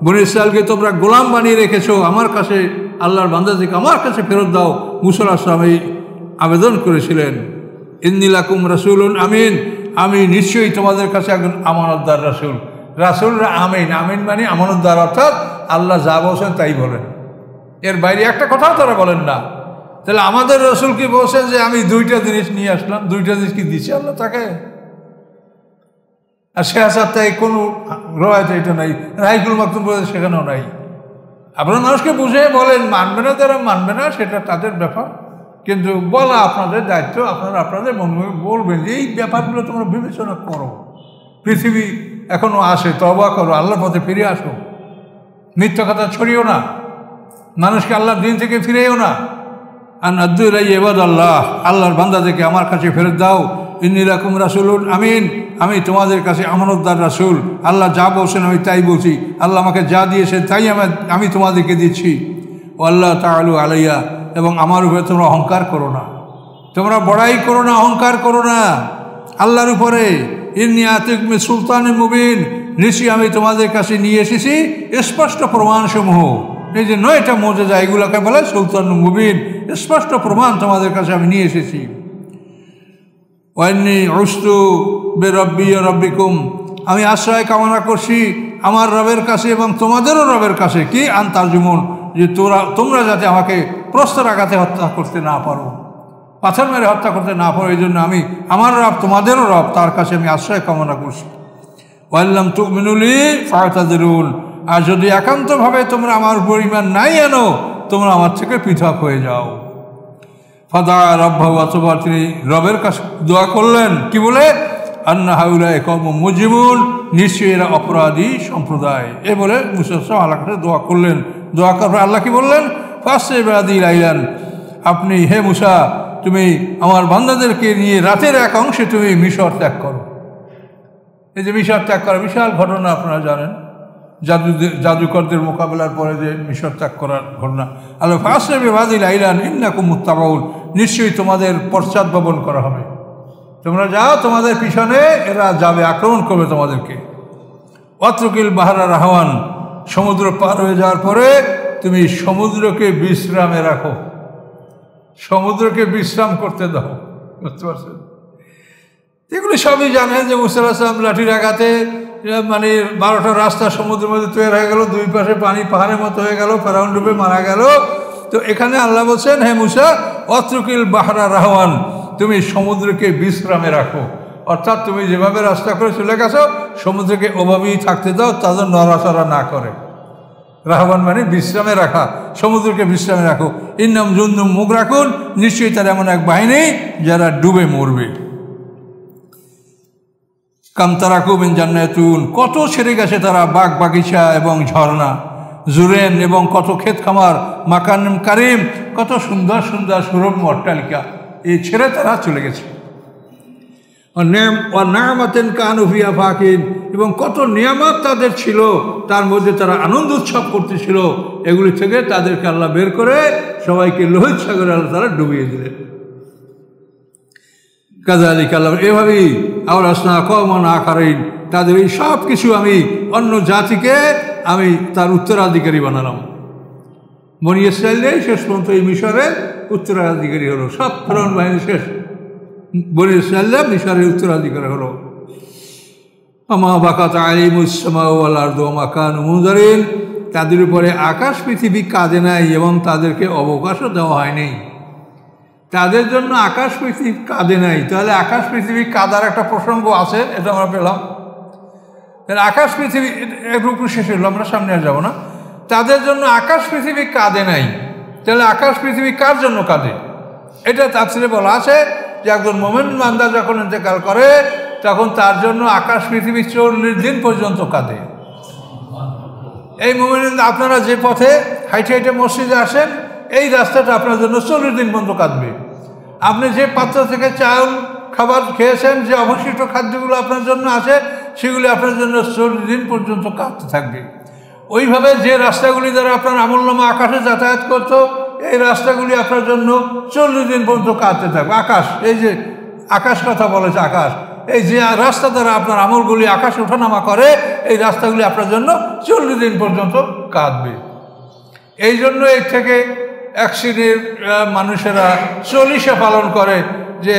বনী ইসরাঈলকে তোমরা গোলাম বানিয়ে রেখেছো, আমার কাছে আল্লাহর বান্দাদেরকে আমার কাছে ফেরত দাও। মূসা আলাইহিস সালাম এই আবেদন করেছিলেন। ইন্নী লাকুম রাসূলুন আমিন, আমি নিশ্চয়ই তোমাদের কাছে একজন আমানতদার রাসূল। রাসূলরা আমিন, আমিন মানে আমানতদার, অর্থাৎ আল্লাহ যা বলছেন তাই বলেন, এর বাইরে একটা কথাও তারা বলেন না। তাহলে আমাদের রাসূল কি বলছেন যে আমি দুইটা জিনিস নিয়ে আসলাম, দুইটা জিনিস কি দিচ্ছে আল্লাহ তাকে? আর সে আসারটাই কোনো রয়েছে এটা নাই, রাইকুল মাকতুম বলে সেখানেও নাই। আপনারা মানুষকে বুঝে বলেন, মানবে না যারা মানবে না সেটা তাদের ব্যাপার, কিন্তু বলা আপনাদের দায়িত্ব। আপনারা আপনাদের মনে বলবেন যে এই ব্যাপারগুলো তোমরা বিবেচনা করো, পৃথিবী এখনও আসে, তওবা করো, আল্লাহর পথে ফিরে আসো, মিথ্যা কথা ছড়িও না, মানুষকে আল্লাহর দিন থেকে ফিরেও না। আনাদ্দু ইলাইয়া ইবাদাল্লাহ, আল্লাহর বান্দাদেরকে আমার কাছে ফেরত দাও। ইন্নী লাকুম রাসূলুন আমিন, আমি তোমাদের কাছে আমানতদার রাসূল। আল্লাহ যা বলছেন আমি তাই বলছি, আল্লাহ আমাকে যা দিয়েছেন তাই আমি তোমাদেরকে দিচ্ছি। ওয়াল্লাহ তাআলু আলাইয়া, এবং আমার উপরে তোমরা অহংকার করো না, তোমরা বড়াই করো না, অহংকার করো না আল্লাহর উপরে। ইন্নী আতিকুম সুলতানুম মুবিন, নিশ্চয়ই আমি তোমাদের কাছে নিয়ে এসেছি স্পষ্ট প্রমাণসমূহ। এই যে 9টা মুজিজা, এগুলোকে বলে সুলতানুম মুবিন, স্পষ্ট প্রমাণ তোমাদের কাছে আমি নিয়ে এসেছি। ওয়ান্নী উস্তু বিরব্বি ওয়া রব্বিকুম, আমি আশ্রয় কামনা করছি আমার রবের কাছে এবং তোমাদেরও রবের কাছে। কি আনতারজুমুন, যে তোমরা যাতে আমাকে প্রস্তর আঘাতে হত্যা করতে না পারো, পাথর মেরে হত্যা করতে না পারো, এই জন্য আমি আমার রব তোমাদেরও রব, তার কাছে আমি আশ্রয় কামনা করছি। ওয়াল্লাম তুমিনু লি ফাতাযিরুন, আর যদি একান্তভাবে তোমরা আমার উপর ঈমান নাই আনো, তোমরা আমার থেকে পৃথক হয়ে যাও। ফাদা রব্বাহু, অথবা তিনি রবের কাছে দোয়া করলেন, কি বলে? আন্না হাউলাই কওমুম মুজরিমুন, নিশ্চয়ই এরা অপরাধী সম্প্রদায়। এ বলে মূসা আল্লাহর কাছে দোয়া করলেন। দোয়া করার আল্লাহ কি বললেন? ফাসরি বিআবাদি লাইলান, আপনি হে মূসা তুমি আমার বান্দাদেরকে নিয়ে রাতের এক অংশে তুমি মিশর ত্যাগ করো। এই যে মিশর ত্যাগ করা বিশাল ঘটনা, আপনারা জানেন, জাদুকরদের মোকাবেলার পরে যে মিশর ত্যাগ করার ঘটনা। আল্লাহ ফাসরি বিআবাদি লাইলান ইন্নাকুম মুত্তাবাউন, নিশ্চয়ই তোমাদের পশ্চাৎভবন করা হবে, তোমরা যাও, তোমাদের পিছনে এরা যাবে, আক্রমণ করবে তোমাদেরকে। ওয়াতরুকিল বাহরা রাহওয়ান, সমুদ্র পার হয়ে যাওয়ার পরে তুমি সমুদ্রকে বিশ্রামে রাখো, সমুদ্রকে বিশ্রাম করতে দাও। বুঝতে পারছেন? এগুলি সবই জানেন যে মূসা আলাইহিস সালাম লাঠির আঘাতে মানে 12টা রাস্তা সমুদ্রের মধ্যে তৈরি হয়ে গেল, দুই পাশে পানি পাহাড়ের মতো হয়ে গেল, ফেরাউন ডুবে মারা গেল। তো এখানে আল্লাহ বলছেন, হে মূসা ওয়াতরুকিল বাহরা রাহওয়ান, তুমি সমুদ্রকে বিশ্রামে রাখো, অর্থাৎ তুমি যেভাবে রাস্তা করে চলে গেছো সমুদ্রকে ওভাবেই থাকতে দাও, তাদের নড়াচড়া না করে। রাহওয়ান মানে বিশ্রামে রাখা, সমুদ্রকে বিশ্রামে রাখো। ইন্নাম জুন্দুম মুগরাকুন, নিশ্চয়ই তার এমন এক বাহিনী যারা ডুবে মরবে। কামতারাকু মিন জান্নাতুন, কত ছেড়ে গেছে তারা বাগ বাগিচা এবং ঝর্ণা, জুরেন এবং কত ক্ষেত খামার, মাকান কারিম, কত সুন্দর সুন্দর সুরম্য অট্টালিকা, এই ছেড়ে তারা চলে গেছে। নামাতেন কানু ফিহা ফাকিন, এবং কত নিয়ামত তাদের ছিল, তার মধ্যে তারা আনন্দ উৎসব করতেছিল। এগুলি থেকে তাদেরকে আল্লাহ বের করে সবাইকে লোহিত সাগরে আল্লাহ তারা ডুবিয়ে দিলেন। কাযালিকা আল্লাহ, এভাবেই আওরাসনা কওমান আখারিন, তাদের এই সব কিছু আমি অন্য জাতিকে আমি তার উত্তরাধিকারী বানালাম। বনী ইসরাঈলের শেষ পর্যন্ত এই মিশরের উত্তরাধিকারী হলো, সব ফেরাউন বাহিনী শেষ, বনী ইসরাঈলরা মিশরের উত্তরাধিকারী হলো। আমা বাকাত আলাইহিমুস সামাউ ওয়াল আরদু ওয়া মা কানু মুনজারিন, তাদের উপরে আকাশ পৃথিবী কাঁদে নাই এবং তাদেরকে অবকাশও দেওয়া হয়নি। তাদের জন্য আকাশ পৃথিবী কাঁদে নাই, তাহলে আকাশ পৃথিবী কাঁদার একটা প্রসঙ্গ আছে, এটা আমরা পেলাম। তাহলে আকাশ পৃথিবী একটু শেষ হলো, আমরা সামনে আর যাবো না। তাদের জন্য আকাশ পৃথিবী কাঁদে নাই, তাহলে আকাশ পৃথিবী কার জন্য কাঁদে? এটা তাফসীরে বলা আছে যে একজন মুমিন বান্দা যখন ইন্তেকাল করে তখন তার জন্য আকাশ পৃথিবী 40 দিন পর্যন্ত কাঁদে। এই মুমিন, আপনারা যে পথে হাইটে হাইটে মসজিদে আসেন, এই রাস্তাটা আপনার জন্য 40 দিন পর্যন্ত কাঁদবে। আপনি যে পাত্র থেকে চাউল খাবার খেয়েছেন, যে অবশিষ্ট খাদ্যগুলো আপনার জন্য আছে, সেগুলি আপনার জন্য 40 দিন পর্যন্ত কাঁদতে থাকবে। ওইভাবে যে রাস্তাগুলি দ্বারা আপনার আমলনামা আকাশে যাতায়াত করতো, এই রাস্তাগুলি আপনার জন্য 40 দিন পর্যন্ত কাঁদতে থাকবে। আকাশ, এই যে আকাশ কথা বলেছে, আকাশ, এই যে রাস্তা দ্বারা আপনার আমলগুলি আকাশে ওঠানামা করে, এই রাস্তাগুলি আপনার জন্য 40 দিন পর্যন্ত কাঁদবে। এই জন্য এর থেকে এক শ্রেণীর মানুষেরা 40 পালন করে, যে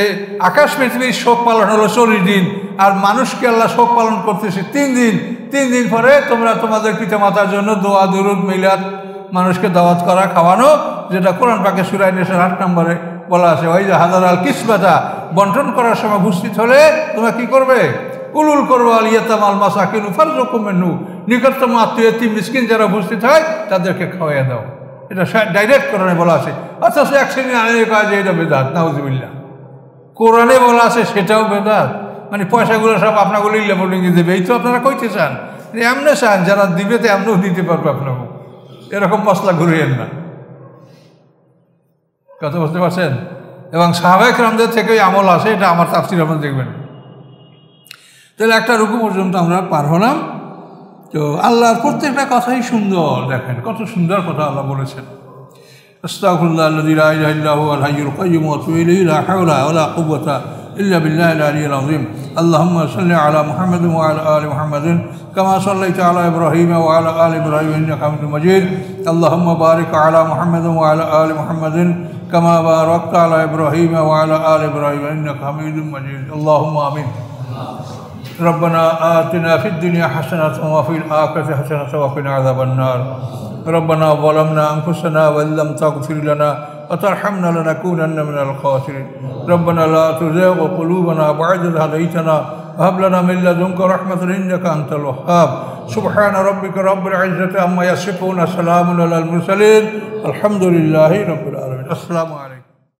আকাশ পৃথিবীর শোক পালন হলো 40 দিন, আর মানুষকে আল্লাহ শোক পালন করতেছে 3 দিন। 3 দিন পরে তোমরা তোমাদের পিতামাতার জন্য দোয়া দুরুদ মিলাদ, মানুষকে দাওয়াত করা, খাওয়ানো, যেটা কোরআন পাকে সূরা নিসার 8 নম্বরে বলা আছে। ওই যে হাজার আল কিসবাতা, বন্টন করার সময় উপস্থিত হলে তোমরা কি করবে? উলুল করবো আল ইয়াতাম আল মাসাকিন ফারযুকুম মিনহু, নিকটতম আত্মীয় এতিম মিসকিন যারা উপস্থিত হয় তাদেরকে খাওয়াইয়া দাও। এটা ডাইরেক্ট কোরআনে বলা আছে। অথচ এক শ্রেণী আইনের কাজে এটা বেদাত, নাউযুবিল্লাহ। কোরআনে বলা আছে সেটাও বেদাত, মানে পয়সাগুলো সব আপনাগুলো লেবলিংয়ে দেবে, এই তো আপনারা কইতে চান। এমনে চান যারা দিবে তো এমনও দিতে পারবে আপনাকে, এরকম মশলা ঘুরিয়েন না। কথা বুঝতে পারছেন? এবং সাহাবায়ে কেরামদের থেকেই আমল আসে, এটা আমার তাফসীর আপনারা দেখবেন। তাহলে একটা রুকু পর্যন্ত আমরা পার হলাম। তো আল্লাহর প্রত্যেকটা কথাই সুন্দর, দেখেন কত সুন্দর কথা আল্লাহ বলেছেন। আস্তাগফিরুল্লাহাল্লাযী লা ইলাহা ইল্লা হুয়াল হাইয়ুল কাইয়্যুম ওয়া আতুবু ইলাইহি লা হাওলা ওয়া লা কুওয়াতা ইল্লা বিল্লাহিল আলিয়্যিল আযীম। আল্লাহুম্মা সাল্লি আলা মুহাম্মাদিন ওয়া আলা আলি মুহাম্মাদিন কামা সাল্লাইতা আলা ইব্রাহিম ওয়া আলা আলি ইব্রাহিম ইন্নাকা হামিদুম মাজিদ। আল্লাহুম্মা বারিক আলা মুহাম্মাদিন ওয়া আলা আলি মুহাম্মাদিন কামা বারাকতা আলা ইব্রাহিম ওয়া আলা আলি ইব্রাহিম ইন্নাকা হামিদুম মাজিদ। আল্লাহুম্মা আমিন। ربنا آتنا في الدنيا حسنة وفي الآخرة حسنة وقنا عذاب النار. ربنا ظلمنا أنفسنا وإن لم تغفر لنا وترحمنا لنكونن من الخاسرين. ربنا لا تزغ قلوبنا بعد إذ هديتنا وهب لنا من لدنك رحمة إنك أنت الوهاب. سبحان ربك رب العزة عما يصفون، سلام على المرسلين، الحمد لله رب العالمين. السلام عليكم.